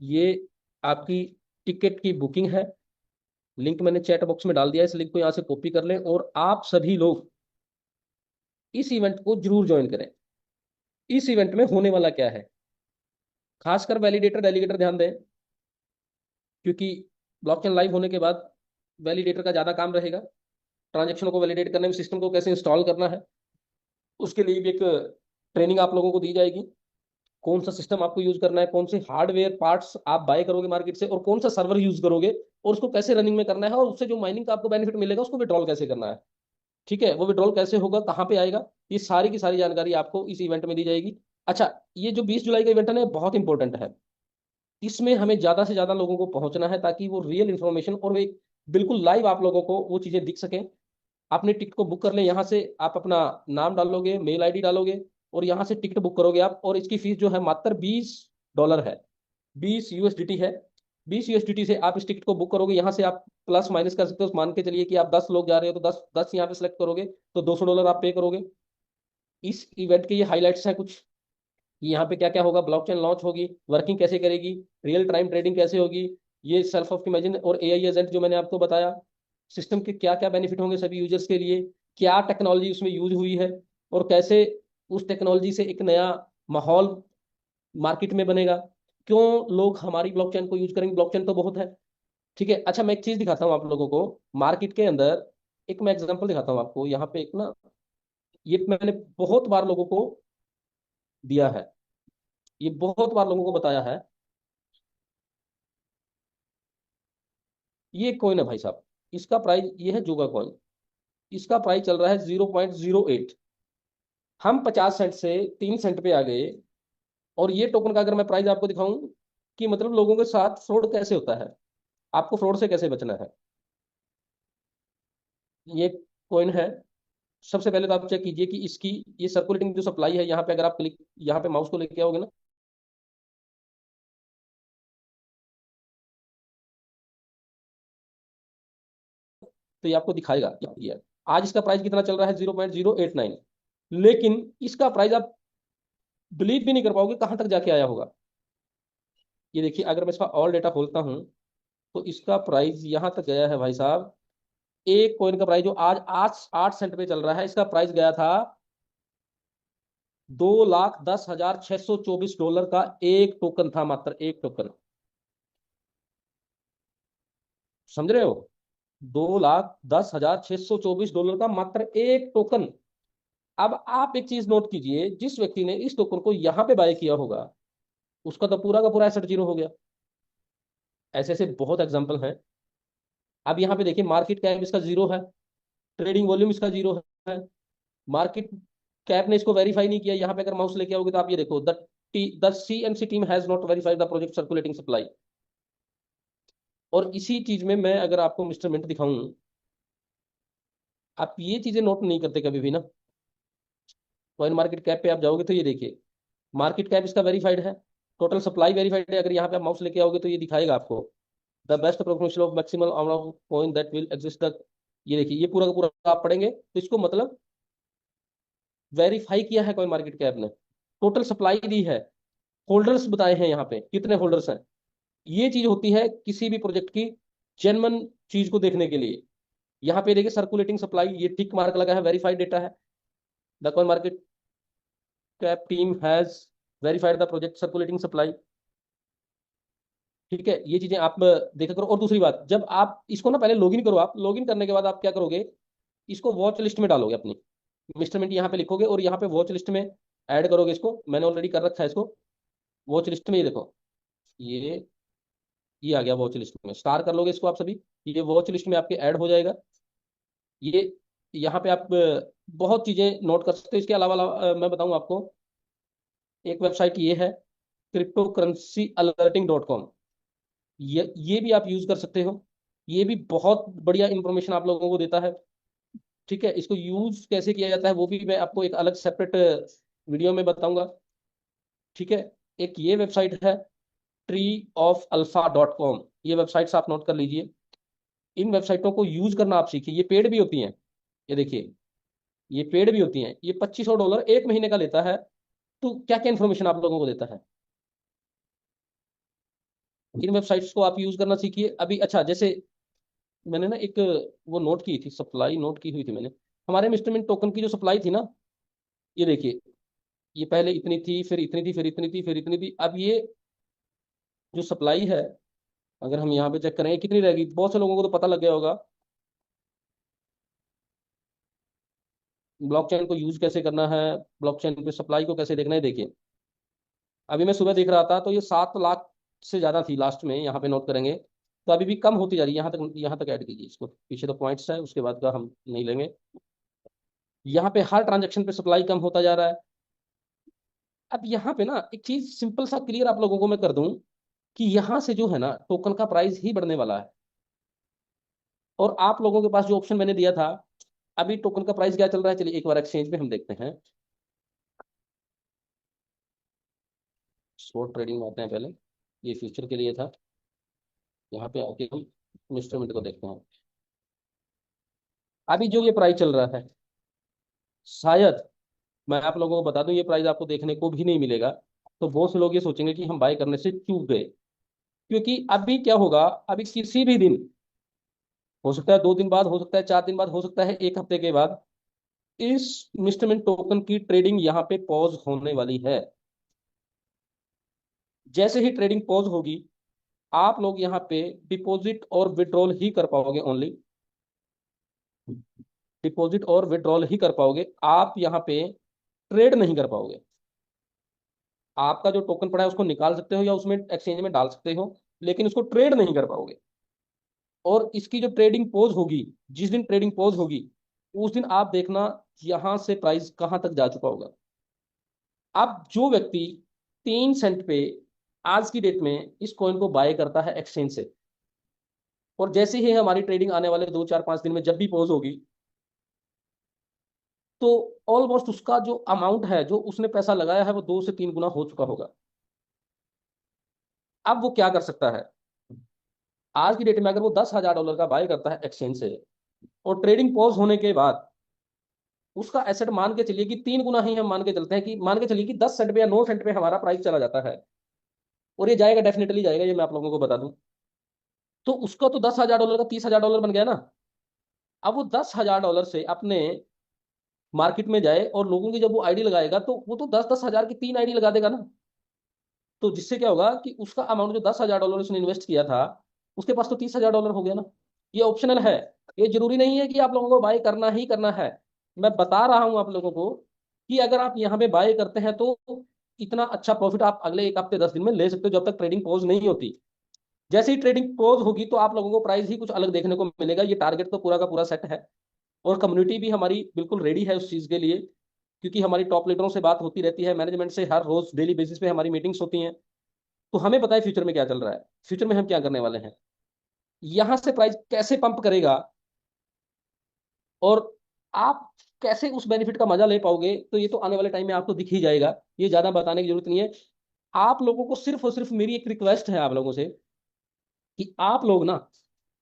ये आपकी टिकट की बुकिंग है। लिंक मैंने चैट बॉक्स में डाल दिया है, इस लिंक को यहाँ से कॉपी कर लें और आप सभी लोग इस इवेंट को जरूर ज्वाइन करें। इस इवेंट में होने वाला क्या है, खासकर वैलिडेटर डेलीगेटर ध्यान दें, क्योंकि ब्लॉकचेन लाइव होने के बाद वैलिडेटर का ज्यादा काम रहेगा। ट्रांजेक्शन को वैलिडेट करने में, सिस्टम को कैसे इंस्टॉल करना है, उसके लिए भी एक ट्रेनिंग आप लोगों को दी जाएगी। कौन सा सिस्टम आपको यूज करना है, कौन से हार्डवेयर पार्ट्स आप बाय करोगे मार्केट से, और कौन सा सर्वर यूज करोगे, और उसको कैसे रनिंग में करना है, और उससे जो माइनिंग का आपको बेनिफिट मिलेगा उसको विड्रॉल कैसे करना है। ठीक है, वो विड्रॉल कैसे होगा, कहाँ पे आएगा, ये सारी की सारी जानकारी आपको इस इवेंट में दी जाएगी। अच्छा, ये जो 20 जुलाई का इवेंट है ना, बहुत इंपॉर्टेंट है। इसमें हमें ज्यादा से ज्यादा लोगों को पहुंचना है, ताकि वो रियल इन्फॉर्मेशन और वो एक बिल्कुल लाइव आप लोगों को वो चीजें दिख सकें। अपने टिकट को बुक कर लें, यहाँ से आप अपना नाम डालोगे, मेल आईडी डालोगे, और यहाँ से टिकट बुक करोगे आप। और इसकी फीस जो है मात्र $20 है, 20 USDT है। 20 USDT से आप इस टिकट को बुक करोगे। यहाँ से आप प्लस माइनस कर सकते हो, मान के चलिए कि आप 10 लोग जा रहे हो तो 10 10 यहाँ पे सेलेक्ट करोगे तो $200 आप पे करोगे। इस इवेंट के ये हाईलाइट्स हैं कुछ, कि यहाँ पे क्या क्या होगा, ब्लॉकचेन लॉन्च होगी, वर्किंग कैसे करेगी, रियल टाइम ट्रेडिंग कैसे होगी, ये सेल्फ ऑफ इमेजिन और एआई एजेंट जो मैंने आपको बताया, सिस्टम के क्या क्या बेनिफिट होंगे सभी यूजर्स के लिए, क्या टेक्नोलॉजी उसमें यूज हुई है, और कैसे उस टेक्नोलॉजी से एक नया माहौल मार्केट में बनेगा, क्यों लोग हमारी ब्लॉकचेन को यूज करेंगे, ब्लॉकचेन तो बहुत है। ठीक है, अच्छा मैं एक चीज दिखाता हूँ आप लोगों को मार्केट के अंदर। एक मैं एग्जांपल दिखाता हूँ आपको यहाँ पे, एक ना, ये मैंने बहुत बार लोगों को दिया है, ये बहुत बार लोगों को बताया है। ये कॉइन है भाई साहब, इसका प्राइस ये है जोगा कॉइन। इसका प्राइस चल रहा है 0.08। हम 50 सेंट से 3 सेंट पे आ गए। और ये टोकन का अगर मैं प्राइस आपको दिखाऊं, कि मतलब लोगों के साथ फ्रॉड कैसे होता है, आपको फ्रॉड से कैसे बचना है। ये कॉइन है। सबसे पहले तो आप चेक कीजिए कि इसकी ये सर्कुलेटिंग जो सप्लाई है, यहाँ पे अगर आप क्लिक, यहाँ पे माउस को लेके आओगे ना, तो ये आपको दिखाएगा क्या है। आज इसका प्राइस कितना चल रहा है, 0.089। लेकिन इसका प्राइस आप बिलीव भी नहीं कर पाओगे कहां तक जाके आया होगा। ये देखिए, अगर मैं इसका ऑल डेटा खोलता हूं, तो इसका प्राइस यहां तक गया है भाई साहब। एक कॉइन का प्राइस जो आज आज 8 सेंट पे चल रहा है, इसका प्राइस गया था $2,10,624 का। एक टोकन था, मात्र एक टोकन। समझ रहे हो, $2,10,624 का मात्र एक टोकन। अब आप एक चीज नोट कीजिए, जिस व्यक्ति ने इस टोकन को यहां पे बाय किया होगा, उसका तो पूरा का पूरा एसेट जीरो हो गया। ऐसे ऐसे बहुत एग्जांपल हैं। अब यहाँ पे देखिए, मार्केट कैप इसका जीरो है, ट्रेडिंग वॉल्यूम इसका जीरो है। मार्केट कैप ने इसको वेरीफाई नहीं किया। यहाँ पे अगर माउस लेके आओगे तो आप ये देखो, the CMC team has not verified the project circulating supply. और इसी चीज में मैं अगर आपको मिस्टर मिंट दिखाऊं, आप ये चीजें नोट नहीं करते कभी भी ना। कॉइन मार्केट कैप पे आप जाओगे तो ये देखिए, मार्केट कैप इसका वेरीफाइड है, टोटल सप्लाई वेरीफाइड है। अगर यहाँ पे आप माउस लेके आओगे तो ये दिखाएगा आपको, the best proportion of maximal amount of coin that will exist the. ये देखिए, ये पूरा का पूरा आप पढ़ेंगे तो इसको मतलब वेरीफाई किया है कॉइन मार्केट कैप ने, टोटल सप्लाई दी है, होल्डर्स बताए हैं यहाँ पे कितने होल्डर्स हैं। ये चीज होती है किसी भी प्रोजेक्ट की जेन्युइन चीज को देखने के लिए। यहाँ पे देखिए, सर्कुलेटिंग सप्लाई, ये टिक मार्क लगा है, वेरीफाइड डेटा है। The coin market cap team has verified the project circulating supply. ठीक है, ये चीजें आप देखा करो। और दूसरी बात, जब आप इसको ना पहले लॉगिन करो, आप लॉगिन करने के बाद आप क्या करोगे, इसको वॉच लिस्ट में डालोगे अपनी, मिस्टरमेंट यहाँ पे लिखोगे और यहाँ पे वॉच लिस्ट में ऐड करोगे इसको। मैंने ऑलरेडी कर रखा है इसको वॉच लिस्ट में। ये देखो, ये ये आ गया वॉच लिस्ट में, स्टार कर लोगे इसको आप सभी, ये वॉच लिस्ट में आपके ऐड हो जाएगा। ये यहाँ पे आप बहुत चीजें नोट कर सकते हो। इसके अलावा मैं बताऊं आपको, एक वेबसाइट ये है, cryptocurrencyAlerting.com। ये भी आप यूज कर सकते हो। ये भी बहुत बढ़िया इंफॉर्मेशन आप लोगों को देता है। ठीक है, इसको यूज कैसे किया जाता है वो भी मैं आपको एक अलग सेपरेट वीडियो में बताऊंगा। ठीक है, एक ये वेबसाइट है, treeofalpha.com। ये वेबसाइट्स आप नोट कर लीजिए। इन वेबसाइटों को यूज करना आप सीखिए, ये पेड भी होती हैं। ये देखिए, ये पेड भी होती हैं। ये $2500 एक महीने का लेता है। तो क्या क्या इन्फॉर्मेशन आप लोगों को देता है। इन वेबसाइट्स को आप यूज करना सीखिए अभी। अच्छा, जैसे मैंने ना एक वो नोट की थी, सप्लाई नोट की हुई थी मैंने। हमारे इंस्ट्रूमेंट टोकन की जो सप्लाई थी ना, ये देखिए, ये पहले इतनी थी, फिर इतनी थी, फिर इतनी थी, फिर इतनी थी। अब ये जो सप्लाई है, अगर हम यहाँ पे चेक करें कितनी रहेगी, बहुत से लोगों को तो पता लग गया होगा ब्लॉकचेन को यूज कैसे करना है, ब्लॉकचेन पे सप्लाई को कैसे देखना है। देखिए, अभी मैं सुबह देख रहा था तो ये 7 लाख से ज्यादा थी लास्ट में, यहाँ पे नोट करेंगे। तो अभी भी कम होती जा रही है, यहाँ तक ऐड कीजिए इसको, पीछे तो पॉइंट्स है, उसके बाद का हम नहीं लेंगे। यहाँ पे हर ट्रांजेक्शन पे सप्लाई कम होता जा रहा है। अब यहाँ पे ना एक चीज सिंपल सा क्लियर आप लोगों को मैं कर दूं, कि यहाँ से जो है ना टोकन का प्राइस ही बढ़ने वाला है। और आप लोगों के पास जो ऑप्शन मैंने दिया था, अभी टोकन का प्राइस क्या चल रहा है, चलिए एक बार एक्सचेंज पे हम देखते हैं। शॉर्ट ट्रेडिंग में आते हैं पहले, ये फ्यूचर के लिए था। यहाँ पे आके हम इंस्ट्रूमेंट को देखते हैं। अभी जो ये प्राइस चल रहा है, शायद मैं आप लोगों को बता दूं, ये प्राइस आपको देखने को भी नहीं मिलेगा। तो बहुत से लोग ये सोचेंगे कि हम बाय करने से चूक गए। क्योंकि अभी क्या होगा, अभी किसी भी दिन, हो सकता है 2 दिन बाद, हो सकता है 4 दिन बाद, हो सकता है एक हफ्ते के बाद, इस इंस्ट्रूमेंट टोकन की ट्रेडिंग यहाँ पे पॉज होने वाली है। जैसे ही ट्रेडिंग पॉज होगी, आप लोग यहाँ पे डिपॉजिट और विड्रॉल ही कर पाओगे ओनली। डिपॉजिट और विड्रॉल ही कर पाओगे, आप यहाँ पे ट्रेड नहीं कर पाओगे। आपका जो टोकन पड़ा है उसको निकाल सकते हो या उसमें एक्सचेंज में डाल सकते हो, लेकिन उसको ट्रेड नहीं कर पाओगे। और इसकी जो ट्रेडिंग पोज होगी, जिस दिन ट्रेडिंग पोज होगी, उस दिन आप देखना यहां से प्राइस कहां तक जा चुका होगा। अब जो व्यक्ति 3 सेंट पे आज की डेट में इस कॉइन को बाय करता है एक्सचेंज से, और जैसे ही हमारी ट्रेडिंग आने वाले 2 4 5 दिन में जब भी पोज होगी, तो ऑलमोस्ट उसका जो अमाउंट है, जो उसने पैसा लगाया है, वो 2 से 3 गुना हो चुका होगा। अब वो क्या कर सकता है, आज की डेट में अगर वो $10,000 का बाय करता है एक्सचेंज से, और ट्रेडिंग पॉज होने के बाद उसका एसेट मान के चलिए कि 3 गुना ही हम मान के चलते हैं, कि मान के चलिए कि 10 सेंट पे या 9 सेंट पे हमारा प्राइस चला जाता है, और ये जाएगा, डेफिनेटली जाएगा, ये मैं आप लोगों को बता दूं। तो उसका तो $10,000 का $30,000 बन गया ना। अब वो $10,000 से अपने मार्केट में जाए और लोगों की जब वो आईडी लगाएगा, तो वो तो 10-10 हजार की 3 आईडी लगा देगा ना। तो जिससे क्या होगा कि उसका अमाउंट जो $10,000 उसने इन्वेस्ट किया था, उसके पास तो $30,000 हो गया ना। ये ऑप्शनल है, ये जरूरी नहीं है कि आप लोगों को बाय करना ही करना है। मैं बता रहा हूं आप लोगों को कि अगर आप यहाँ पे बाय करते हैं तो इतना अच्छा प्रॉफिट आप अगले एक हफ्ते 10 दिन में ले सकते हो, जब तक ट्रेडिंग पॉज नहीं होती। जैसे ही ट्रेडिंग पॉज होगी तो आप लोगों को प्राइस ही कुछ अलग देखने को मिलेगा। ये टारगेट तो पूरा का पूरा सेट है, और कम्युनिटी भी हमारी बिल्कुल रेडी है उस चीज के लिए। क्योंकि हमारी टॉप लीडरों से बात होती रहती है, मैनेजमेंट से हर रोज डेली बेसिस पे हमारी मीटिंग्स होती हैं। तो हमें पता है फ्यूचर में क्या चल रहा है, फ्यूचर में हम क्या करने वाले हैं, यहां से प्राइस कैसे पंप करेगा, और आप कैसे उस बेनिफिट का मजा ले पाओगे, तो ये तो आने वाले टाइम में आपको दिख ही जाएगा। ये ज्यादा बताने की जरूरत नहीं है। आप लोगों को सिर्फ और सिर्फ मेरी एक रिक्वेस्ट है आप लोगों से, कि आप लोग ना,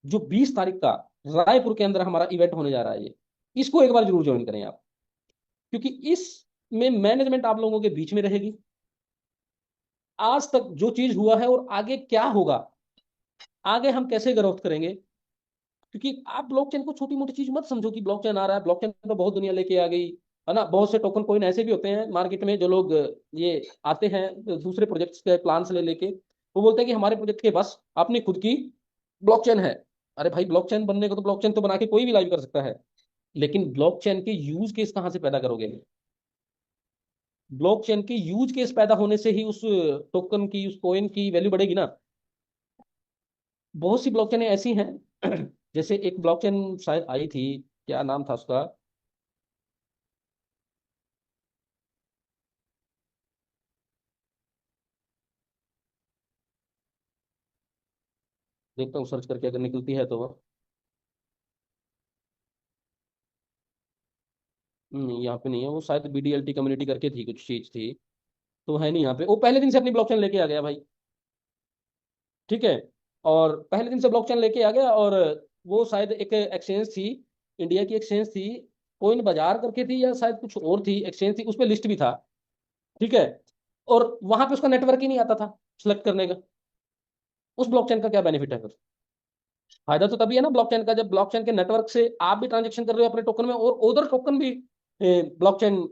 जो 20 तारीख का रायपुर के अंदर हमारा इवेंट होने जा रहा है, ये इसको एक बार जरूर ज्वाइन करें आप। क्योंकि इसमें मैनेजमेंट आप लोगों के बीच में रहेगी। आज तक जो चीज हुआ है और आगे क्या होगा, आगे हम कैसे ग्रोथ करेंगे। क्योंकि आप ब्लॉकचेन को छोटी मोटी चीज मत समझो कि ब्लॉकचेन आ रहा है, ब्लॉकचेन तो बहुत दुनिया लेके आ गई है ना। बहुत से टोकन कोइन ऐसे भी होते हैं मार्केट में, जो लोग ये आते हैं दूसरे प्रोजेक्ट्स के प्लान से ले लेके, वो बोलते हैं कि हमारे प्रोजेक्ट के बस अपनी खुद की ब्लॉकचेन है। अरे भाई, ब्लॉकचेन बनने को तो ब्लॉकचेन तो बना के कोई भी लाइव कर सकता है, लेकिन ब्लॉकचेन के यूज केस कहाँ से पैदा करोगे। ब्लॉकचेन के यूज केस पैदा होने से ही उस टोकन की, उस कॉइन की वैल्यू बढ़ेगी ना। बहुत सी ब्लॉकचेन ऐसी हैं जैसे एक ब्लॉकचेन शायद आई थी, क्या नाम था उसका, देखता हूँ सर्च करके अगर निकलती है तो वो। यहाँ पे नहीं है वो, शायद BDLT कम्युनिटी करके थी, कुछ चीज थी। तो है नहीं यहाँ पे, वो पहले दिन से अपनी ब्लॉकचेन लेके आ गया भाई। ठीक है, और पहले दिन से ब्लॉकचेन लेके आ गया। और वो शायद एक एक्सचेंज थी, इंडिया की एक्सचेंज थी, कोइन बाजार करके थी, या शायद कुछ और थी एक्सचेंज थी, उस पर लिस्ट भी था। ठीक है, और वहां पे उसका नेटवर्क ही नहीं आता था सिलेक्ट करने का। उस ब्लॉकचेन का क्या बेनिफिट है फिर? फायदा तो तभी है ना ब्लॉकचेन का, जब ब्लॉकचेन के नेटवर्क से आप भी ट्रांजेक्शन कर रहे हो अपने टोकन में, और उधर टोकन भी ब्लॉकचेन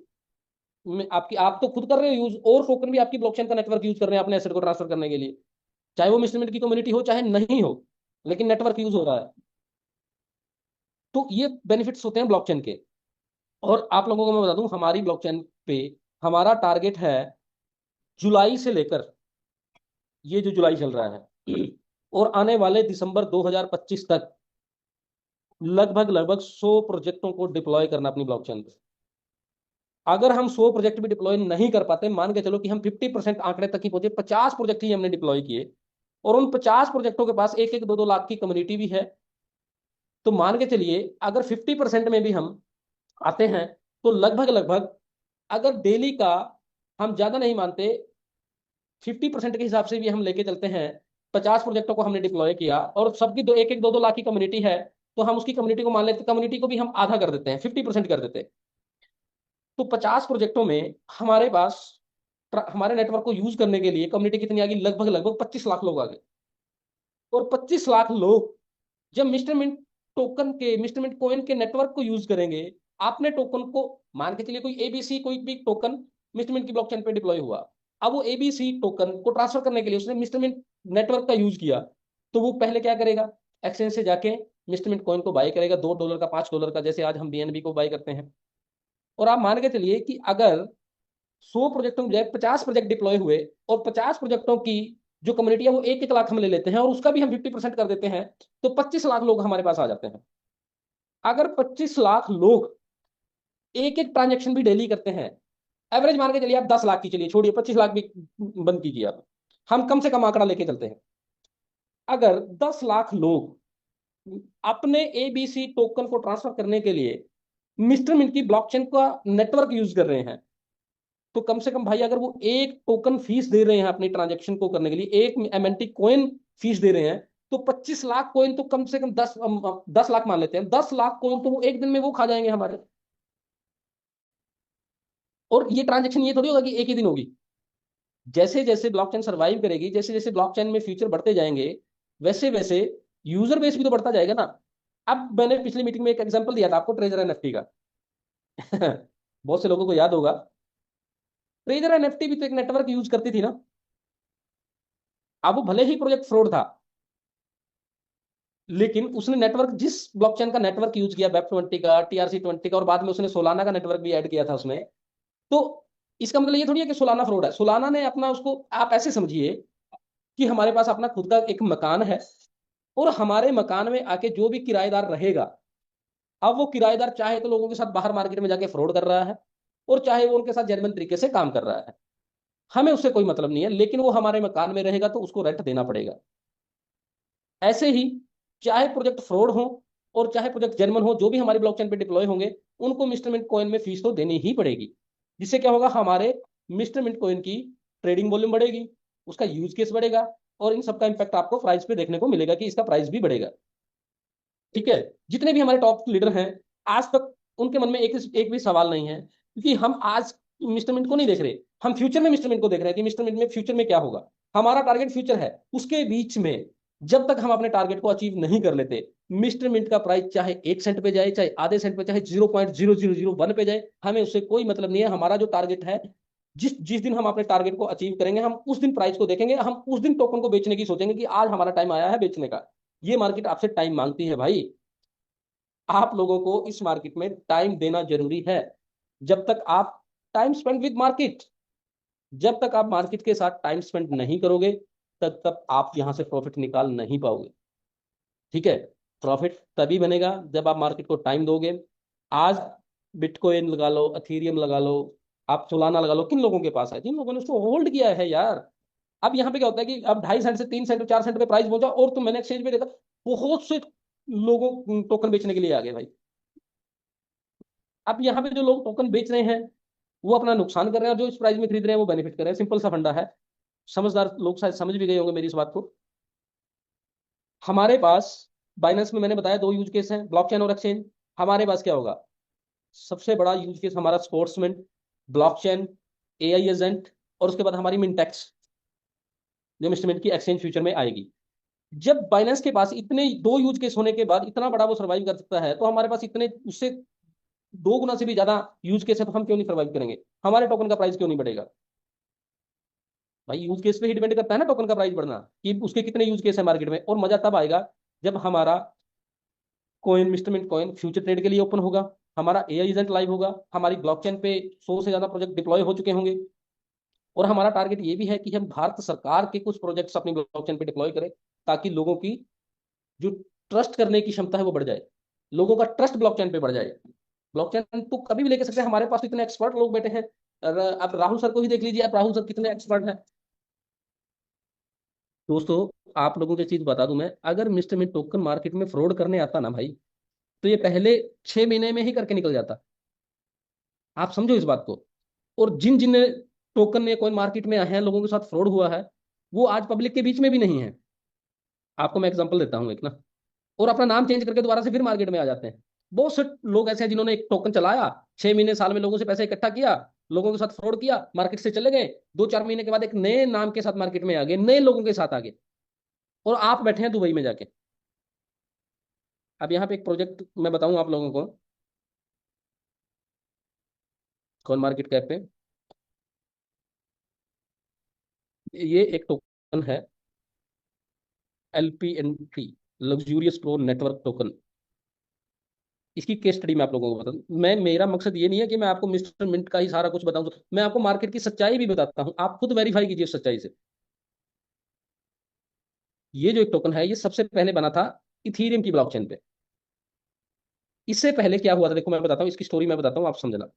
में आपकी, आप तो खुद कर रहे हो यूज, और टोकन भी आपकी ब्लॉकचेन का नेटवर्क यूज कर रहे हैं अपने एसेट को ट्रांसफर करने के लिए, चाहे वो मिस्टरमिंट की कम्युनिटी हो चाहे नहीं हो, लेकिन नेटवर्क यूज हो रहा है। तो ये बेनिफिट्स होते हैं ब्लॉकचेन के। और आप लोगों को मैं बता दूं, हमारी ब्लॉकचेन पे हमारा टारगेट है जुलाई से लेकर, ये जो जुलाई चल रहा है और आने वाले दिसंबर 2025 तक लगभग लगभग 100 प्रोजेक्टों को डिप्लॉय करना अपनी ब्लॉकचेन पे। अगर हम 100 प्रोजेक्ट भी डिप्लॉय नहीं कर पाते, मान के चलो कि हम 50% आंकड़े तक ही पहुंचे, 50 प्रोजेक्ट ही हमने डिप्लॉय किए, और उन 50 प्रोजेक्टों के पास एक एक दो दो लाख की कम्युनिटी भी है, तो मान के चलिए अगर 50% में भी हम आते हैं, तो लगभग लगभग, अगर डेली का, हम ज्यादा नहीं मानते, 50% के हिसाब से भी हम लेके चलते हैं, 50 प्रोजेक्टों को हमने डिप्लॉय किया और सबकी दो एक एक दो दो लाख की कम्युनिटी है, तो हम उसकी कम्युनिटी को मान लेते, कम्युनिटी को भी हम आधा कर देते हैं, 50% कर देते हैं। तो 50 प्रोजेक्टों में हमारे पास हमारे नेटवर्क को यूज करने के लिए कम्युनिटी कितनी आ गई? लगभग लगभग 25 लाख लोग आ गए। और 25 लाख लोग जब मिस्टर मिंट टोकन के, मिस्टर मिंट कॉइन के नेटवर्क को यूज करेंगे, आपने टोकन को, मान के चलिए कोई एबीसी कोई भी टोकन मिस्टर मिंट की ब्लॉकचेन पे डिप्लॉय हुआ, अब वो एबीसी टोकन को ट्रांसफर करने के लिए उसने मिस्टर मिंट नेटवर्क का यूज किया, तो वो पहले क्या करेगा? एक्सचेंज से जाके मिस्टर मिंट कॉइन को बाय करेगा, $2 का, $5 का, जैसे आज हम बीएनबी को बाय करते हैं। और आप मान के चलिए कि अगर 100 प्रोजेक्टों के बजाय 50 प्रोजेक्ट डिप्लॉय हुए, और 50 प्रोजेक्टों की जो कम्युनिटी है वो एक एक लाख हम ले लेते हैं, और उसका भी हम 50% कर देते हैं, तो 25 लाख लोग हमारे पास आ जाते हैं। अगर 25 लाख लोग एक एक ट्रांजेक्शन भी डेली करते हैं, एवरेज मान के चलिए आप 10 लाख की, चलिए छोड़िए 25 लाख भी बंद कीजिए आप, हम कम से कम आंकड़ा लेके चलते हैं, अगर 10 लाख लोग अपने एबीसी टोकन को ट्रांसफर करने के लिए मिस्टर मिंट की ब्लॉकचेन का नेटवर्क यूज कर रहे हैं, तो कम से कम भाई, अगर वो एक टोकन फीस दे रहे हैं अपनी ट्रांजेक्शन को करने के लिए, एक एमएनटी कॉइन फीस दे रहे हैं, तो 25 लाख कॉइन तो कम से कम 10 लाख मान लेते हैं, 10 लाख कॉइन तो वो एक दिन में वो खा जाएंगे हमारे। और ये ट्रांजेक्शन ये थोड़ी होगा कि एक ही दिन होगी, जैसे जैसे ब्लॉकचेन सर्वाइव करेगी, जैसे जैसे ब्लॉकचेन में फ्यूचर बढ़ते जाएंगे, वैसे वैसे यूजर बेस भी तो बढ़ता जाएगा ना। अब मैंने पिछली मीटिंग में एक एग्जांपल दिया था आपको, ट्रेजर एनएफटी का बहुत से लोगों को याद होगा, ट्रेजर एनएफटी भी तो एक नेटवर्क यूज करती थी ना। अब वो भले ही प्रोजेक्ट फ्रॉड था, लेकिन उसने नेटवर्क, जिस ब्लॉकचेन का नेटवर्क यूज किया, वेब 20 का, TRC 20 का, और बाद में उसने सोलाना का नेटवर्क भी ऐड किया था उसमें, तो इसका मतलब ये थोड़ी है कि सोलाना फ्रॉड है। सोलाना ने अपना, उसको आप ऐसे समझिए कि हमारे पास अपना खुद का एक मकान है, और हमारे मकान में आके जो भी किराएदार रहेगा, अब वो किराएदार चाहे तो लोगों के साथ बाहर मार्केट में जाके फ्रॉड कर रहा है, और चाहे वो उनके साथ जेन्युइन तरीके से काम कर रहा है, हमें उससे कोई मतलब नहीं है, लेकिन वो हमारे मकान में रहेगा तो उसको रेंट देना पड़ेगा। ऐसे ही चाहे प्रोजेक्ट फ्रॉड हो और चाहे प्रोजेक्ट जेन्युइन हो, जो भी हमारी ब्लॉकचेन पे डिप्लॉय होंगे, उनको मिस्टर मिंट कॉइन में फीस तो देनी ही पड़ेगी। जिससे क्या होगा? हमारे मिस्टर मिंट कॉइन की ट्रेडिंग वॉल्यूम बढ़ेगी, उसका यूज केस बढ़ेगा, और इन सबका इंपैक्ट आपको प्राइस पे देखने को मिलेगा कि इसका प्राइस भी बढ़ेगा। ठीक है? जितने भी हमारे टॉप लीडर हैं, आज तक उनके मन में एक एक भी सवाल नहीं है, क्योंकि हम आज मिस्टर मिंट को नहीं देख रहे, हम फ्यूचर में मिस्टर मिंट को देख रहे हैं कि मिस्टर मिंट में फ्यूचर में क्या होगा। हमारा टारगेट फ्यूचर है, उसके बीच में जब तक हम अपने टारगेट को अचीव नहीं कर लेते, मिस्टर मिंट का प्राइस चाहे 1 सेंट पे जाए, चाहे आधे सेंट पे, चाहे 0.0001 पे जाए, हमें उससे कोई मतलब नहीं है। हमारा जो टारगेट है, जिस जिस दिन हम अपने टारगेट को अचीव करेंगे, हम उस दिन प्राइस को देखेंगे, हम उस दिन टोकन को बेचने की सोचेंगे कि आज हमारा टाइम आया है बेचने का। ये मार्केट आपसे टाइम मांगती है भाई, आप लोगों को इस मार्केट में टाइम देना जरूरी है। जब तक आप टाइम स्पेंड विद मार्केट, जब तक आप मार्केट के साथ टाइम स्पेंड नहीं करोगे, तब तक आप यहां से प्रॉफिट निकाल नहीं पाओगे। ठीक है? प्रॉफिट तभी बनेगा जब आप मार्केट को टाइम दोगे। आज बिटकॉइन लगा लो, अथीरियम लगा लो, आप सोलाना लगा लो, किन लोगों के पास है? जिन लोगों ने उसको होल्ड किया है यार। अब यहाँ पे क्या होता है कि अब 2.5 सेंट से 3 सेंट 4 सेंट पे प्राइस पहुंचा, और तो मैंने एक्सचेंज पे देखा बहुत से लोगों टोकन बेचने के लिए आ गए भाई। अब यहाँ पे जो लोग टोकन बेच रहे हैं, वो अपना नुकसान कर रहे हैं, और जो इस प्राइस में खरीद रहे हैं वो बेनिफिट कर रहे हैं। सिंपल सा फंडा है, समझदार लोग शायद समझ भी गए होंगे मेरी इस बात को। हमारे पास बाइनेंस में मैंने बताया 2 यूज केस हैं, ब्लॉकचेन और एक्सचेंज। हमारे पास क्या होगा? सबसे बड़ा यूज केस हमारा स्पोर्ट्समैन, ब्लॉकचेन, एआई एजेंट, और उसके बाद हमारी मिनटेक्स, जो इंस्ट्रूमेंट की एक्सचेंज फ्यूचर में आएगी। जब बाइनेंस के पास इतने दो यूज केस होने के बाद इतना बड़ा वो सर्वाइव कर सकता है, तो हमारे पास इतने उससे 2 गुना से भी ज्यादा यूज केस है, तो हम क्यों नहीं सर्वाइव करेंगे? हमारे टोकन का प्राइस क्यों नहीं बढ़ेगा? भाई यूज केस पे ही डिपेंड करता है ना टोकन का प्राइस बढ़ना, कि उसके कितने यूज केस है मार्केट में। और मजा तब आएगा जब हमारा coin, mister mint coin future trade के लिए ओपन होगा, हमारा एआई एजेंट लाइव होगा, हमारी ब्लॉकचेन पे 100 से ज्यादा प्रोजेक्ट डिप्लॉय हो चुके होंगे। और हमारा टारगेट ये भी है कि हम भारत सरकार के कुछ प्रोजेक्ट्स अपनी ब्लॉकचेन पे डिप्लॉय करें, ताकि लोगों की जो ट्रस्ट करने की क्षमता है वो बढ़ जाए, लोगों का ट्रस्ट ब्लॉकचेन पे बढ़ जाए। ब्लॉकचेन तो कभी भी लेके सकते हैं, हमारे पास तो इतने एक्सपर्ट लोग बैठे हैं। आप राहुल सर को ही देख लीजिए, आप राहुल सर कितने एक्सपर्ट हैं। दोस्तों, आप लोगों को चीज बता दूं मैं, अगर मिस्टर मिंट टोकन मार्केट में फ्रॉड करने आता ना भाई, तो ये पहले 6 महीने में ही करके निकल जाता। आप समझो इस बात को। और जिन जिन टोकन ने कोई मार्केट में आए हैं, लोगों के साथ फ्रॉड हुआ है, वो आज पब्लिक के बीच में भी नहीं है। आपको मैं एग्जांपल देता हूँ एक ना। और अपना नाम चेंज करके दोबारा से फिर मार्केट में आ जाते हैं। बहुत से लोग ऐसे हैं जिन्होंने एक टोकन चलाया, 6 महीने साल में लोगों से पैसा इकट्ठा किया, लोगों के साथ फ्रॉड किया, मार्केट से चले गए, 2-4 महीने के बाद एक नए नाम के साथ मार्केट में आ गए, नए लोगों के साथ आ गए। और आप बैठे हैं दुबई में जाके। अब यहाँ पे एक प्रोजेक्ट मैं बताऊं आप लोगों को, कौन मार्केट कैप पे, ये एक टोकन है, LPNT, luxurious pro network token. इसकी केस स्टडी मैं आप लोगों को बता दूं। मैं, मेरा मकसद ये नहीं है कि मैं आपको मिस्टर मिंट का ही सारा कुछ बताऊं, मैं आपको मार्केट की सच्चाई भी बताता हूं, आप खुद वेरीफाई कीजिए उस सच्चाई से। ये जो एक टोकन है, ये सबसे पहले बना था इथीरियम की ब्लॉकचेन पे। इससे पहले क्या हुआ था देखो, मैं बताता हूँ इसकी स्टोरी, मैं बताता हूँ, आप समझना।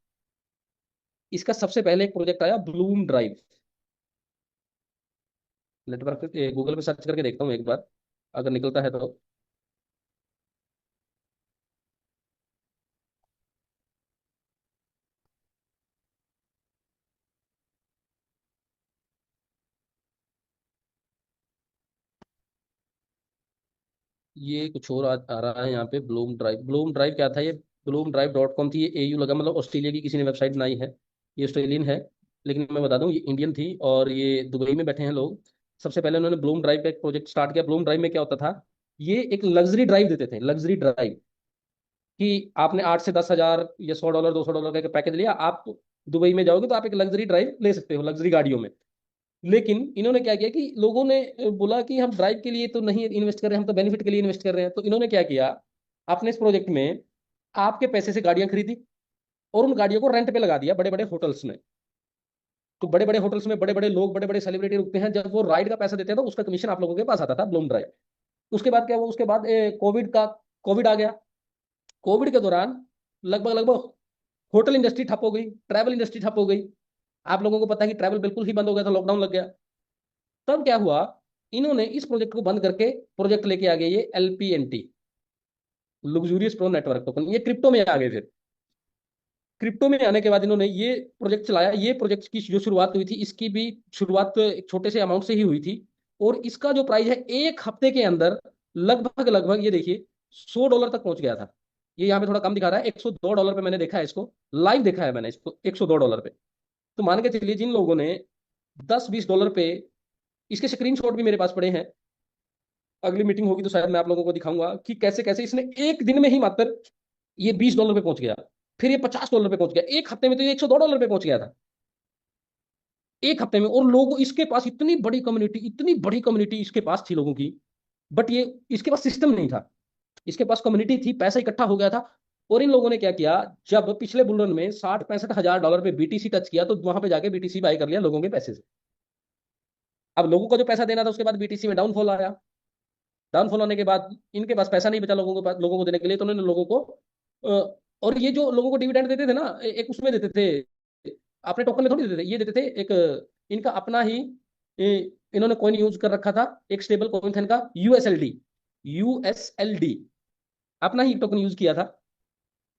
इसका सबसे पहले एक प्रोजेक्ट आया, ब्लूम ड्राइव। नेटवर्क गूगल पे सर्च करके देखता हूँ एक बार, अगर निकलता है तो। ये कुछ और आ रहा है यहाँ पे, ब्लूम ड्राइव। ब्लूम ड्राइव क्या था ये? bloomdrive.com थी, ये AU लगा, मतलब ऑस्ट्रेलिया की किसी ने वेबसाइट बनाई है। ये ऑस्ट्रेलियन है, लेकिन मैं बता दूं ये इंडियन थी, और ये दुबई में बैठे हैं लोग। सबसे पहले उन्होंने ब्लूम ड्राइव का एक प्रोजेक्ट स्टार्ट किया। ब्लूम ड्राइव में क्या होता था, ये एक लग्जरी ड्राइव देते थे, लग्जरी ड्राइव, कि आपने 8 से 10 हजार या $100 $200 का पैकेज लिया, आप दुबई में जाओगे तो आप एक लग्जरी ड्राइव ले सकते हो, लग्जरी गाड़ियों में। लेकिन इन्होंने क्या किया कि लोगों ने बोला कि हम ड्राइव के लिए तो नहीं इन्वेस्ट कर रहे हैं, हम तो बेनिफिट के लिए इन्वेस्ट कर रहे हैं। तो इन्होंने क्या किया, आपने इस प्रोजेक्ट में आपके पैसे से गाड़ियां खरीदी, और उन गाड़ियों को रेंट पे लगा दिया बड़े बड़े होटल्स में। तो बड़े बड़े होटल्स में बड़े बड़े लोग, बड़े बड़े सेलिब्रिटी रुकते हैं, जब वो राइड का पैसा देते हैं तो उसका कमीशन आप लोगों के पास आता था, ब्लूम ड्राइव। उसके बाद क्या हुआ, उसके बाद कोविड आ गया। कोविड के दौरान लगभग लगभग होटल इंडस्ट्री ठप हो गई, ट्रैवल इंडस्ट्री ठप हो गई। आप लोगों को पता है कि ट्रैवल बिल्कुल ही बंद हो गया था, लॉकडाउन लग गया। तब क्या हुआ, इन्होंने इस प्रोजेक्ट को बंद करके प्रोजेक्ट लेके आ गए, ये LPNT, luxurious pro network token. ये क्रिप्टो में आ गए फिर। क्रिप्टो में आने के बाद इन्होंने ये प्रोजेक्ट चलाया। ये प्रोजेक्ट की जो शुरुआत हुई थी, इसकी भी शुरुआत एक छोटे से अमाउंट से ही हुई थी। और इसका जो प्राइस है, एक हफ्ते के अंदर लगभग लगभग ये देखिए $100 तक पहुंच गया था। ये यहाँ पे थोड़ा कम दिखा रहा है, $102 पे मैंने देखा है इसको, लाइव देखा है मैंने इसको $102 पे। तो मान के चलिए जिन लोगों ने $10-20 पे, इसके स्क्रीनशॉट भी मेरे पास पड़े हैं, अगली मीटिंग होगी तो शायद मैं आप लोगों को दिखाऊंगा कि कैसे कैसे इसने एक दिन में ही मात्र ये $20 पे पहुंच गया, फिर ये $50 पे पहुंच गया, एक हफ्ते में तो ये $102 पे पहुंच गया था, एक हफ्ते में। और लोग, इसके पास इतनी बड़ी कम्युनिटी, इतनी बड़ी कम्युनिटी इसके पास थी लोगों की। बट ये, इसके पास सिस्टम नहीं था, इसके पास कम्युनिटी थी, पैसा इकट्ठा हो गया था। और इन लोगों ने क्या किया, जब पिछले बुल रन में 60-65 हजार डॉलर पे BTC टच किया, तो वहां पे जाके BTC बाय कर लिया लोगों के पैसे से। अब लोगों को जो पैसा देना था, उसके बाद BTC में डाउनफॉल आया। डाउनफॉल होने के बाद इनके पास पैसा नहीं बचा लोगों के पास, लोगों को देने के लिए, तो उन्होंने लोगों को और ये जो लोगों को डिविडेंड देते थे ना, एक उसमें देते थे, अपने टोकन में थोड़ी देते थे, ये देते थे एक इनका अपना ही इन्होंने कॉइन यूज कर रखा था, एक स्टेबल कॉइन था इनका, यूएसएलडी, अपना ही टोकन यूज किया था।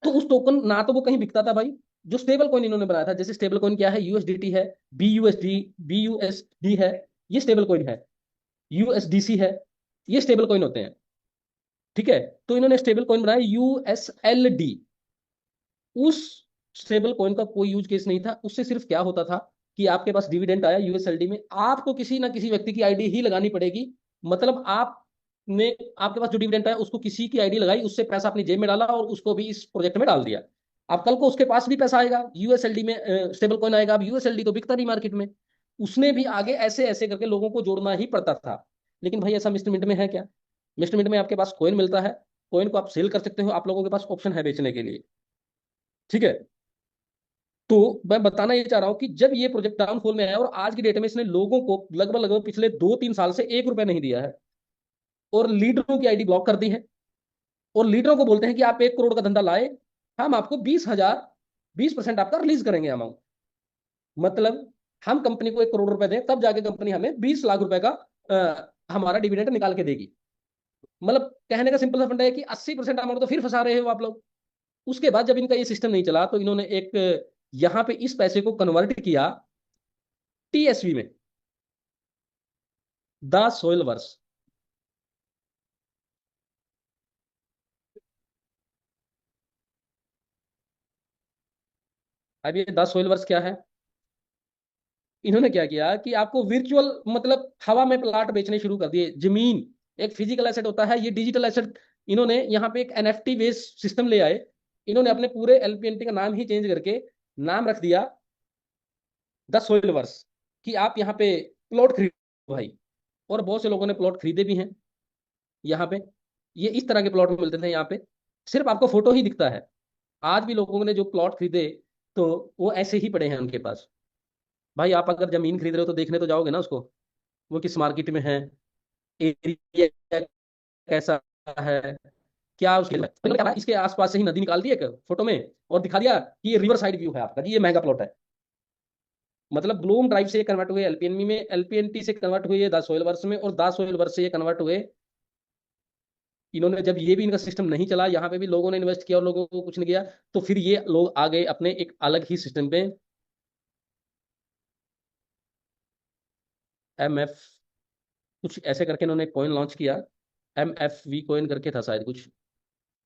तो उस टोकन ना तो वो कहीं बिकता था भाई। जो स्टेबल कॉइन इन्होंने बनाया था, जैसे स्टेबल कॉइन क्या है, USDT है, BUSD है, ये स्टेबल कॉइन है। USDC है, ये स्टेबल कॉइन होते हैं। ठीक है, तो इन्होंने स्टेबल कॉइन बनाया USLD। उस स्टेबल कॉइन का कोई यूज केस नहीं था, उससे सिर्फ क्या होता था कि आपके पास डिविडेंड आया USLD में, आपको किसी ना किसी व्यक्ति की आईडी ही लगानी पड़ेगी। मतलब आप ने आपके पास जो डिविडेंड है उसको किसी की आईडी लगाई, उससे पैसा अपनी जेब में डाला और उसको भी इस प्रोजेक्ट में डाल दिया। अब कल को उसके पास भी पैसा आएगा यूएसएलडी में, स्टेबल कॉइन आएगा। अब यूएसएलडी तो बिकता नहीं मार्केट में, उसने भी आगे ऐसे ऐसे करके लोगों को जोड़ना ही पड़ता था। लेकिन भाई ऐसा मिस्टर मिंट में है क्या? मिस्टर मिंट में आपके पास कॉइन मिलता है, कॉइन को आप सेल कर सकते हो, आप लोगों के पास ऑप्शन है बेचने के लिए। ठीक है। तो मैं बताना ये चाह रहा हूं कि जब ये प्रोजेक्ट डाउनफॉल में आया और आज की डेट में इसने लोगों को लगभग लगभग पिछले 2-3 साल से 1 रुपया नहीं दिया है, और लीडरों की आईडी ब्लॉक कर दी है, और लीडरों को बोलते हैं कि आप 1 करोड़ का धंधा लाए, हम आपको 20,000, 20% आपका रिलीज करेंगे अमाउंट। मतलब हम कंपनी को 1 करोड़ रुपए दें तब जाके कंपनी हमें 20 लाख रुपए का हमारा डिविडेंड निकाल के देगी। मतलब कहने का सिंपल सा फंडा है कि 80% अमाउंट तो फिर फंसा रहे हो आप लोग। उसके बाद जब इनका ये सिस्टम नहीं चला तो इन्होंने एक यहाँ पे इस पैसे को कन्वर्ट किया टीएसवी में, द सोइल वर्स। अब ये द सोइल वर्स क्या है? इन्होंने क्या किया कि आपको वर्चुअल, मतलब हवा में प्लाट बेचने शुरू कर दिए। जमीन एक फिजिकल एसेट होता है, ये डिजिटल एसेट। इन्होंने यहाँ पे एक एनएफटी बेस्ड सिस्टम ले आए। इन्होंने अपने पूरे एलपीएनटी का नाम ही चेंज करके नाम रख दिया द सोइल वर्स, कि आप यहाँ पे प्लॉट खरीदो भाई। और बहुत से लोगों ने प्लॉट खरीदे भी हैं यहाँ पे। ये इस तरह के प्लॉट मिलते थे यहाँ पे, सिर्फ आपको फोटो ही दिखता है। आज भी लोगों ने जो प्लॉट खरीदे तो वो ऐसे ही पड़े हैं उनके पास। भाई आप अगर जमीन खरीद रहे हो तो देखने तो जाओगे ना उसको, वो किस मार्केट में है, एरिया कैसा है, क्या उसके इसके आसपास से ही नदी निकाल दी एक फोटो में और दिखा दिया कि ये रिवर साइड व्यू है आपका, कि ये महंगा प्लॉट है। मतलब ब्लूम ड्राइव से ये कन्वर्ट हुए एलपीएनबी में, एलपीएनटी से कन्वर्ट हुए द सोइल वर्स में, और द सोइल वर्स से ये कन्वर्ट हुए। इन्होंने जब ये भी इनका सिस्टम नहीं चला, यहाँ पे भी लोगों ने इन्वेस्ट किया और लोगों को कुछ नहीं किया, तो फिर ये लोग आ गए अपने एक अलग ही सिस्टम पे, एमएफ कुछ ऐसे करके इन्होंने कॉइन लॉन्च किया। एमएफवी कॉइन करके था शायद कुछ।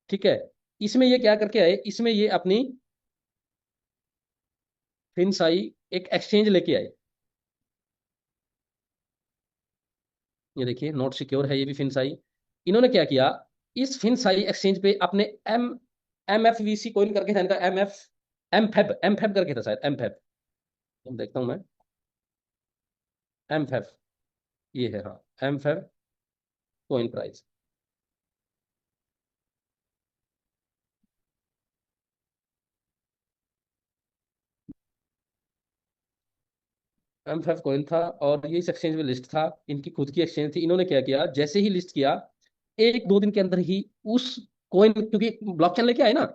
ठीक है। इसमें ये क्या करके आए, इसमें ये अपनी फिनसाई एक एक्सचेंज लेके आए। ये देखिए नॉट सिक्योर है ये भी फिनसाई। इन्होंने क्या किया, इस फिनसाई एक्सचेंज पे अपने एमएफवीसी कॉइन करके था इनका, एमफेब करके था शायद, एमफेब। देखता हूँ मैं, एमफेब, ये है हाँ, एमफेब कॉइन प्राइस। एमफेब कॉइन था और ये इस एक्सचेंज में लिस्ट था, इनकी खुद की एक्सचेंज थी। इन्होंने क्या किया, जैसे ही लिस्ट किया 1-2 दिन के अंदर ही उस कॉइन, क्योंकि ब्लॉकचेन लेके आए ना,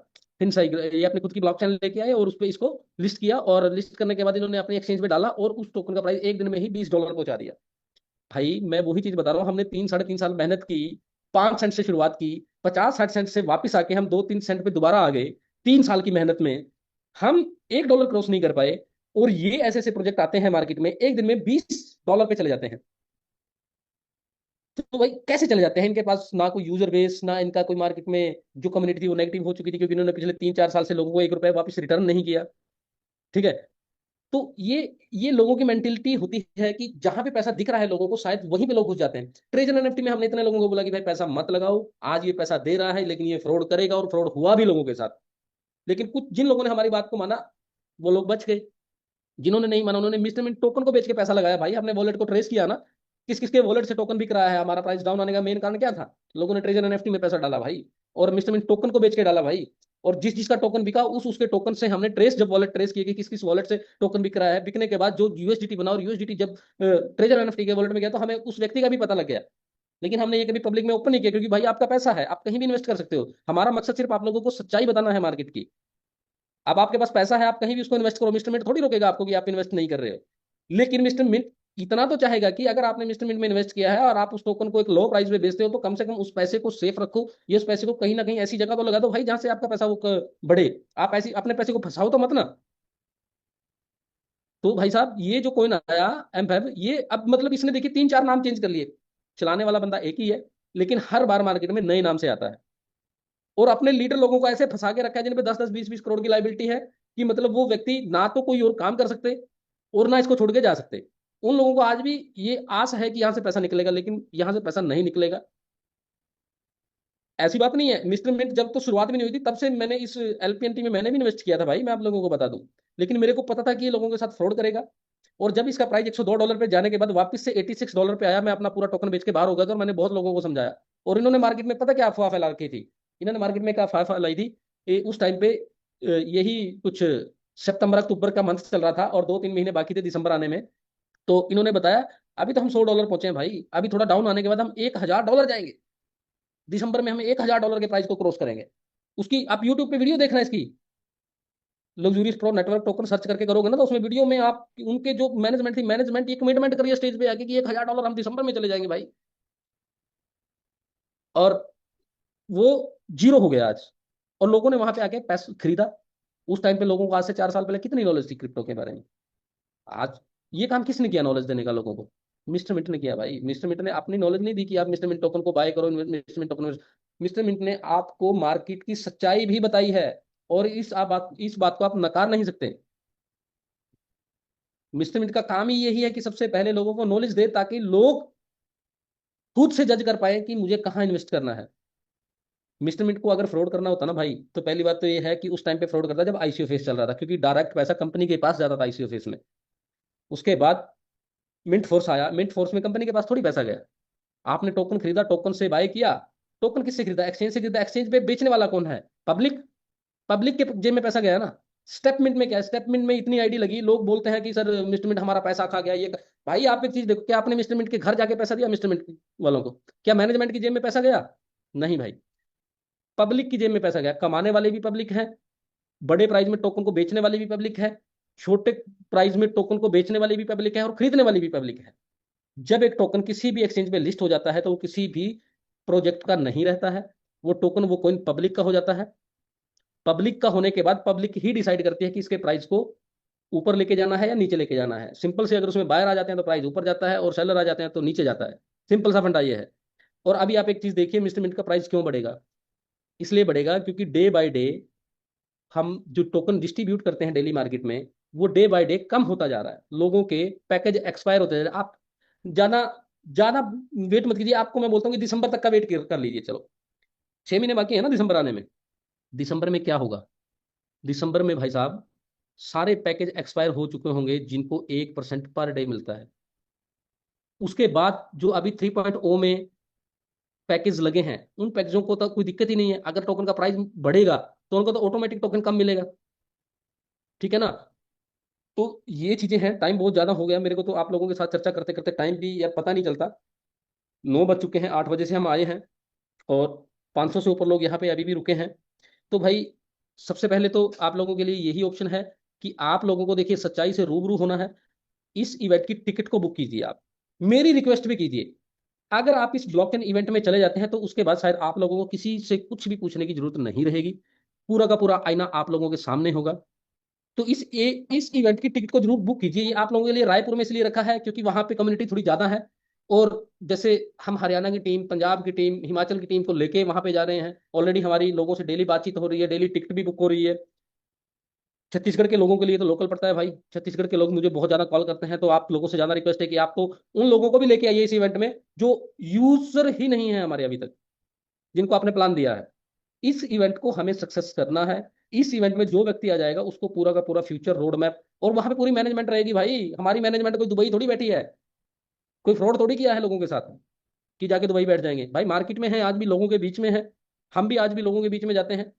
फिनसाई ये अपनी खुद की ब्लॉकचेन लेके आए और उस पर इसको लिस्ट किया, और लिस्ट करने के बाद इन्होंने अपनी एक्सचेंज में डाला और उस टोकन का प्राइस एक दिन में ही $20 पहुंचा दिया। भाई मैं वही चीज बता रहा हूँ, हमने 3-3.5 साल मेहनत की, 5 सेंट से शुरुआत की, 50-60 सेंट से वापस आके हम 2-3 सेंट पे दोबारा आ गए। 3 साल की मेहनत में हम $1 क्रॉस नहीं कर पाए, और ये ऐसे ऐसे प्रोजेक्ट आते हैं मार्केट में एक दिन में $20 पे चले जाते हैं। तो भाई कैसे चले जाते हैं? इनके पास ना कोई यूजर बेस, ना इनका कोई मार्केट में जो कम्युनिटी थी वो नेगेटिव हो चुकी थी, क्योंकि इन्होंने पिछले 3-4 साल से लोगों को 1 रुपए वापस रिटर्न नहीं किया। ठीक है। तो ये लोगों की मेंटेलिटी होती है कि जहां पे पैसा दिख रहा है लोगों को शायद वहीं पे लोग घुस जाते हैं। ट्रेजर एनएफटी में हमने इतने लोगों को बोला कि भाई पैसा मत लगाओ, आज ये पैसा दे रहा है लेकिन ये फ्रॉड करेगा, और फ्रॉड हुआ भी लोगों के साथ। लेकिन कुछ जिन लोगों ने हमारी बात को माना वो लोग बच गए, जिन्होंने नहीं माना उन्होंने मिस्टरमिंट टोकन को बेच के पैसा लगाया। भाई हमने वॉलेट को ट्रेस किया ना, किस किस के वॉलेट से टोकन बिक रहा है। हमारा प्राइस डाउन आने का मेन कारण क्या था? लोगों ने ट्रेजर एनएफटी में पैसा डाला भाई, और मिस्टरमिंट टोकन को बेच के डाला भाई। और जिस जिसका टोकन बिका उस उसके टोकन से हमने ट्रेस, जब वॉलेट ट्रेस किए कि किस किस वॉलेट से टोकन बिक रहा है, बिकने के बाद जो यूएसडीटी बना, और यूएसडीटी जब ट्रेजर एनएफटी के वॉलेट में गया तो हमें उस व्यक्ति का भी पता लग गया। लेकिन हमने ये कभी पब्लिक में ओपन नहीं किया, क्योंकि भाई आपका पैसा है, आप कहीं भी इन्वेस्ट कर सकते हो। हमारा मकसद सिर्फ आप लोगों को सच्चाई बताना है मार्केट की। अब आपके पास पैसा है, आप कहीं भी उसको इन्वेस्ट करो, मिस्टर मिंट थोड़ी रोकेगा आपको कि आप इन्वेस्ट नहीं कर रहे हो। लेकिन मिस्टर मिंट इतना तो चाहेगा कि अगर आपने मिस्टर मिंट में इन्वेस्ट किया है और आप उस टोकन को एक लो प्राइस में बेचते हो, तो कम से कम उस पैसे को सेफ रखो, ये उस पैसे को कहीं ना कहीं ऐसी जगह तो लगा दो भाई जहां से आपका पैसा वो बढ़े। आप ऐसी अपने पैसे को फंसाओ तो मत ना। तो भाई साहब ये जो कॉइन आया एमफैब, ये अब मतलब इसने देखिए 3-4 नाम चेंज कर लिए, चलाने वाला बंदा एक ही है, लेकिन हर बार मार्केट में नए नाम से आता है। और अपने लीडर लोगों को ऐसे फंसा के रखा है जिन पे 10-10 20-20 करोड़ की लाइबिलिटी है, कि मतलब वो व्यक्ति ना तो कोई और काम कर सकते और ना इसको छोड़ के जा सकते। उन लोगों को आज भी ये आस है कि यहाँ से पैसा निकलेगा, लेकिन यहाँ से पैसा नहीं निकलेगा। ऐसी बात नहीं है, मिस्टर मिंट जब तो शुरुआत भी नहीं हुई थी तब से मैंने इस एलपीएनटी में मैंने भी इन्वेस्ट किया था भाई, मैं आप लोगों को बता दूं। लेकिन मेरे को पता था कि ये लोगों के साथ फ्रॉड करेगा। और जब इसका प्राइस $102 पे जाने के बाद वापस से $86 पे आया, मैं अपना पूरा टोकन बेच के बाहर हो गया था, और मैंने बहुत लोगों को समझाया। और इन्होंने मार्केट में पता क्या अफवाह फैला रखी थी, इन्होंने मार्केट में क्या अफवाह फैलाई थी, उस टाइम पे यही कुछ सितंबर अक्टूबर का मंथ चल रहा था और 2-3 महीने बाकी थे दिसंबर आने में। तो इन्होंने बताया अभी तो हम $100 पहुंचे हैं भाई, अभी थोड़ा डाउन आने के बाद हम $1000 जाएंगे, दिसंबर में हम $1000 के प्राइस को क्रॉस करेंगे। उसकी आप यूट्यूब पे वीडियो देखना इसकी, luxurious pro network token search करके करोगे ना, तो उसमें वीडियो में आप उनके जो मैनेजमेंट थी, मैनेजमेंट ये कमिटमेंट करिए स्टेज पे आके कि $1000 हम दिसंबर में चले जाएंगे भाई। और वो जीरो हो गया आज, और लोगों ने वहां पे आके पैसा खरीदा। उस टाइम पे लोगों को आज से 4 साल पहले कितनी नॉलेज थी क्रिप्टो के बारे में। आज ये काम किसने किया नॉलेज देने का लोगों को? मिस्टर मिंट ने किया भाई। मिस्टर मिंट ने अपनी नॉलेज नहीं दी कि आप मिस्टर मिंट टोकन को बाय करो, mister mint token. Mister mint ने आपको मार्केट की सच्चाई भी बताई है, और इस बात को आप नकार नहीं सकते। मिस्टर मिंट का काम ही यही है कि सबसे पहले लोगों को नॉलेज दे, ताकि लोग खुद से जज कर पाए कि मुझे कहाँ इन्वेस्ट करना है। मिस्टर मिंट को अगर फ्रॉड करना होता ना भाई, तो पहली बात तो ये है कि उस टाइम पे फ्रॉड करता जब आईसीओ फेस चल रहा था, क्योंकि डायरेक्ट पैसा कंपनी के पास जाता था आईसीओ फेस में। उसके बाद मिंट फोर्स आया, मिंट फोर्स में कंपनी के पास थोड़ी पैसा गया। आपने टोकन खरीदा, टोकन से बाय किया। टोकन किससे खरीदा? एक्सचेंज से खरीदा। एक्सचेंज पे बेचने वाला कौन है? पब्लिक। पब्लिक के जेब में पैसा गया ना। स्टेटमेंट में क्या है? स्टेटमेंट में इतनी आईडी लगी, लोग बोलते हैं कि सर मिस्टर मिंट हमारा पैसा खा गया भाई आप एक चीज देखो, क्या आपने मिस्टर मिंट के घर जाके पैसा दिया मिस्टर मिंट वालों को? क्या मैनेजमेंट की जेब में पैसा गया? नहीं भाई, पब्लिक की जेब में पैसा गया। कमाने वाले भी पब्लिक है, बड़े प्राइस में टोकन को बेचने वाली भी पब्लिक है, छोटे प्राइस में टोकन को बेचने वाली भी पब्लिक है, और खरीदने वाली भी पब्लिक है। जब एक टोकन किसी भी एक्सचेंज पे लिस्ट हो जाता है तो वो किसी भी प्रोजेक्ट का नहीं रहता है। वो टोकन वो कोइन पब्लिक का हो जाता है। पब्लिक का होने के बाद पब्लिक ही डिसाइड करती है कि इसके प्राइस को ऊपर लेके जाना है या नीचे लेके जाना है। सिंपल से, अगर उसमें बायर आ जाते हैं तो प्राइस ऊपर जाता है, और सेलर आ जाते हैं तो नीचे जाता है। सिंपल सा फंडा ये है। और अभी आप एक चीज देखिए, मिस्टर मिंट का प्राइस क्यों बढ़ेगा? इसलिए बढ़ेगा क्योंकि डे बाय डे हम जो टोकन डिस्ट्रीब्यूट करते हैं डेली मार्केट में, वो डे बाय डे कम होता जा रहा है। लोगों के पैकेज एक्सपायर होते जा रहे हैं। आप ज्यादा ज्यादा वेट मत कीजिए, आपको मैं बोलता हूँ कि दिसंबर तक का वेट कर लीजिए। चलो, 6 महीने बाकी है ना दिसंबर आने में। दिसंबर में क्या होगा? दिसंबर में भाई साहब सारे पैकेज एक्सपायर हो चुके होंगे जिनको 1% पर डे मिलता है। उसके बाद जो अभी 3.0 में पैकेज लगे हैं, उन पैकेजों को तो कोई दिक्कत ही नहीं है। अगर टोकन का प्राइस बढ़ेगा तो उनको तो ऑटोमेटिक टोकन कम मिलेगा। ठीक है ना? तो ये चीजें हैं। टाइम बहुत ज्यादा हो गया मेरे को, तो आप लोगों के साथ चर्चा करते करते टाइम भी यार पता नहीं चलता। 9 बज चुके हैं, 8 बजे से हम आए हैं, और 500 से ऊपर लोग यहाँ पे अभी भी रुके हैं। तो भाई सबसे पहले तो आप लोगों के लिए यही ऑप्शन है कि आप लोगों को देखिए सच्चाई से रूबरू होना है। इस इवेंट की टिकट को बुक कीजिए आप, मेरी रिक्वेस्ट भी कीजिए। अगर आप इस ब्लॉकचेन इवेंट में चले जाते हैं तो उसके बाद शायद आप लोगों को किसी से कुछ भी पूछने की जरूरत नहीं रहेगी। पूरा का पूरा आईना आप लोगों के सामने होगा। तो इस इवेंट की टिकट को जरूर बुक कीजिए। ये आप लोगों के लिए रायपुर में इसलिए रखा है क्योंकि वहां पे कम्युनिटी थोड़ी ज्यादा है। और जैसे हम हरियाणा की टीम, पंजाब की टीम, हिमाचल की टीम को लेके वहां पे जा रहे हैं। ऑलरेडी हमारी लोगों से डेली बातचीत हो रही है, डेली टिकट भी बुक हो रही है। छत्तीसगढ़ के लोगों के लिए तो लोकल पड़ता है भाई। छत्तीसगढ़ के लोग मुझे बहुत ज्यादा कॉल करते हैं, तो आप लोगों से ज्यादा रिक्वेस्ट है कि आपको उन लोगों को भी लेके आइए इस इवेंट में जो यूजर ही नहीं है हमारे अभी तक, जिनको आपने प्लान दिया है। इस इवेंट को हमें सक्सेस करना है। इस इवेंट में जो व्यक्ति आ जाएगा उसको पूरा का पूरा फ्यूचर रोड मैप, और वहां पे पूरी मैनेजमेंट रहेगी भाई। हमारी मैनेजमेंट कोई दुबई थोड़ी बैठी है, कोई फ्रॉड थोड़ी किया है लोगों के साथ कि जाके दुबई बैठ जाएंगे भाई। मार्केट में है, आज भी लोगों के बीच में है। हम भी आज भी लोगों के बीच में जाते हैं,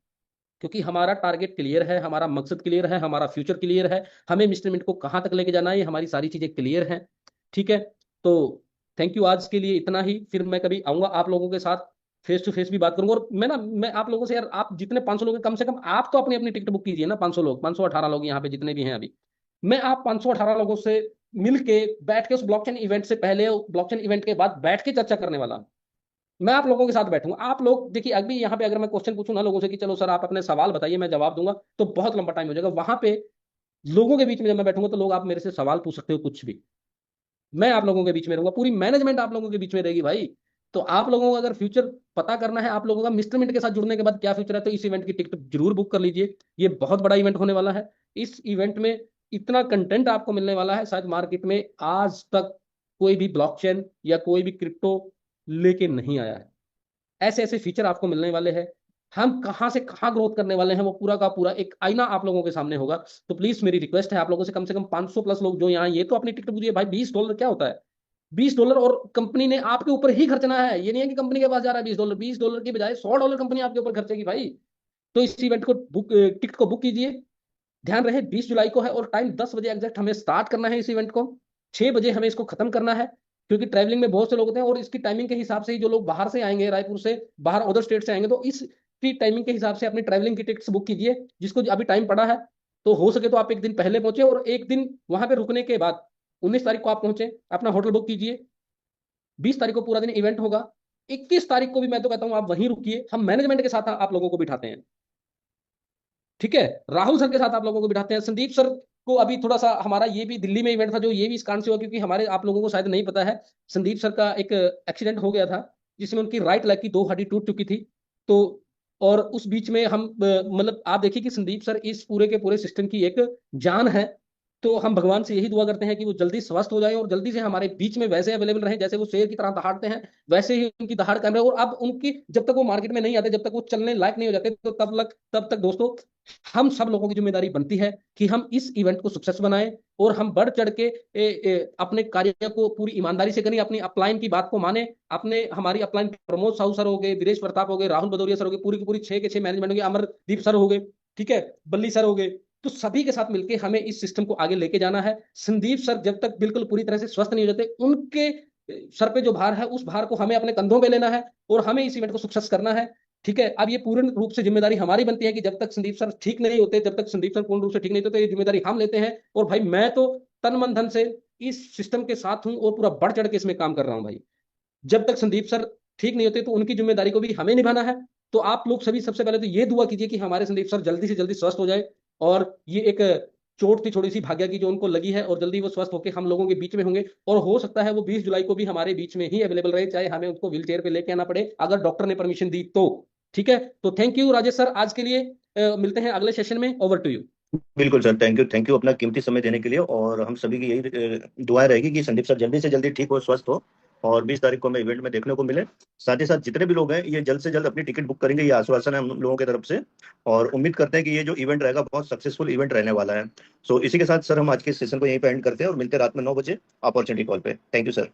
क्योंकि हमारा टारगेट क्लियर है, हमारा मकसद क्लियर है, हमारा फ्यूचर क्लियर है। हमें मिस्टर मिंट को कहाँ तक लेके जाना है, ये हमारी सारी चीजें क्लियर हैं। ठीक है? तो थैंक यू, आज के लिए इतना ही। फिर मैं कभी आऊंगा आप लोगों के साथ, फेस टू फेस भी बात करूंगा। और मैं आप लोगों से यार, आप जितने 500 लोग हैं, कम से कम आप तो अपनी अपनी टिकट बुक कीजिए ना। 500 लोग, 518 लोग यहाँ पे जितने भी हैं अभी, मैं आप 518 लोगों से मिल के बैठ के उस ब्लॉकचेन इवेंट से पहले, ब्लॉकचेन इवेंट के बाद बैठ के चर्चा करने वाला हूं। मैं आप लोगों के साथ बैठूंगा। आप लोग देखिए, अभी यहाँ पे अगर मैं क्वेश्चन पूछूं ना लोगों से कि चलो सर आप अपने सवाल बताइए, मैं जवाब दूंगा, तो बहुत लंबा टाइम हो जाएगा। वहां पे लोगों के बीच में जब मैं बैठूंगा तो लोग आप मेरे से सवाल पूछ सकते हो कुछ भी। मैं आप लोगों के बीच में रहूंगा, पूरी मैनेजमेंट आप लोगों के बीच में रहेगी भाई। तो आप लोगों को अगर फ्यूचर पता करना है, आप लोगों का मिस्टर मिंट के साथ जुड़ने के बाद क्या फ्यूचर है, तो इस इवेंट की टिकट जरूर बुक कर लीजिए। ये बहुत बड़ा इवेंट होने वाला है। इस इवेंट में इतना कंटेंट आपको मिलने वाला है, शायद मार्केट में आज तक कोई भी ब्लॉकचेन या कोई भी क्रिप्टो लेके नहीं आया है। ऐसे ऐसे फीचर आपको मिलने वाले हैं, हम कहाँ से कहाँ ग्रोथ करने वाले हैं, वो पूरा का पूरा एक आईना आप लोगों के सामने होगा। तो प्लीज मेरी रिक्वेस्ट है आप लोगों से कम 500 प्लस लोग जो यहाँ, ये तो अपनी टिकट पूछिए भाई, $20 क्या होता है? $20, और कंपनी ने आपके ऊपर ही खर्चना है, ये नहीं है कि कंपनी के पास जा रहा है $20, $20 की बजाय $100 कंपनी आपके ऊपर खर्चेगी भाई। तो इस इवेंट को बुक, टिकट को बुक कीजिए। ध्यान रहे 20 जुलाई को है, और टाइम 10 बजे एग्जैक्ट हमें स्टार्ट करना है इस इवेंट को, 6 बजे हमें इसको खत्म करना है। क्योंकि ट्रैवलिंग में बहुत से लोग होते हैं, और इसकी टाइमिंग के हिसाब से ही जो लोग बाहर से आएंगे, रायपुर से बाहर अदर स्टेट से आएंगे, तो इसकी टाइमिंग के हिसाब से अपनी ट्रैवलिंग की टिकट्स बुक कीजिए, जिसको अभी टाइम पड़ा है। तो हो सके तो आप एक दिन पहले पहुंचे, और एक दिन वहां पे रुकने के बाद 19 तारीख को आप पहुंचे, अपना होटल बुक कीजिए। 20 तारीख को पूरा दिन इवेंट होगा। 21 तारीख को भी मैं तो कहता हूं आप वहीं रुकिए, हम मैनेजमेंट के साथ आप लोगों को बिठाते हैं। ठीक है, राहुल सर के साथ आप लोगों को बिठाते हैं। संदीप सर को अभी थोड़ा सा, हमारा ये भी दिल्ली में इवेंट था जो ये भी इस कारण से हुआ क्योंकि हमारे, आप लोगों को शायद नहीं पता है, संदीप सर का एक एक्सीडेंट हो गया था, जिसमें उनकी राइट लेग की 2 हड्डी टूट चुकी थी। तो और उस बीच में हम मतलब आप देखिए कि संदीप सर इस पूरे के पूरे सिस्टम की एक जान है। तो हम भगवान से यही दुआ करते हैं कि वो जल्दी स्वस्थ हो जाए और जल्दी से हमारे बीच में वैसे अवेलेबल रहे जैसे वो शेर की तरह दहाड़ते हैं, वैसे ही उनकी दहाड़ कायम रहे। और अब उनकी, जब तक वो मार्केट में नहीं आते, जब तक वो चलने लायक नहीं हो जाते, तो तब तक दोस्तों, हम सब लोगों की जिम्मेदारी बनती है कि हम इस इवेंट को सक्सेस बनाएं, और हम बढ़ चढ़ के अपने कार्य को पूरी ईमानदारी से करें, अपनी अपलाइन की बात को माने। अपने, हमारी अपलाइन प्रमोद साहू सर हो गए, वीरेश प्रताप हो गए, राहुल भदौरिया सर हो गए, पूरी की पूरी 6 के 6 मैनेजमेंट हो गए, अमरदीप सर हो गए, ठीक है, बल्ली सर हो गए। तो सभी के साथ मिलकर हमें इस सिस्टम को आगे लेके जाना है। संदीप सर जब तक बिल्कुल पूरी तरह से स्वस्थ नहीं हो जाते, उनके सर पे जो भार है, उस भार को हमें अपने कंधों पे लेना है, और हमें इस इवेंट को सक्सेस करना है। ठीक है, अब ये पूर्ण रूप से जिम्मेदारी हमारी बनती है कि जब तक संदीप सर ठीक नहीं होते, जब तक संदीप सर पूर्ण रूप से ठीक नहीं होते, तो ये जिम्मेदारी हम लेते हैं। और भाई मैं तो तन मन धन से इस सिस्टम के साथ हूं, और पूरा बढ़ चढ़ के इसमें काम कर रहा हूं भाई। जब तक संदीप सर ठीक नहीं होते, तो उनकी जिम्मेदारी को भी हमें निभाना है। तो आप लोग सभी सबसे पहले तो ये दुआ कीजिए कि हमारे संदीप सर जल्दी से जल्दी स्वस्थ हो जाए, और ये एक चोट थी थोड़ी सी भाग्य की जो उनको लगी है, और जल्दी वो स्वस्थ होकर हम लोगों के बीच में होंगे। और हो सकता है वो 20 जुलाई को भी हमारे बीच में ही अवेलेबल रहे, चाहे हमें उनको व्हील चेयर पे लेके आना पड़े, अगर डॉक्टर ने परमिशन दी तो। ठीक है, तो थैंक यू राजेश सर, आज के लिए मिलते हैं अगले सेशन में। Over to you. बिल्कुल सर, थैंक यू अपना कीमती समय देने के लिए। और हम सभी की यही दुआएं रहेगी कि संदीप सर जल्दी से जल्दी ठीक हो, स्वस्थ हो, और 20 तारीख को हमें इवेंट में देखने को मिले। साथ ही साथ जितने भी लोग हैं ये जल्द से जल्द अपनी टिकट बुक करेंगे, ये आश्वासन है हम लोगों की तरफ से। और उम्मीद करते हैं कि ये जो इवेंट रहेगा बहुत सक्सेसफुल इवेंट रहने वाला है। सो इसी के साथ सर हम आज के सेशन को यहीं पे एंड करते हैं, और मिलते हैं रात में 9 बजे अपॉर्चुनिटी कॉल पे। Thank you sir.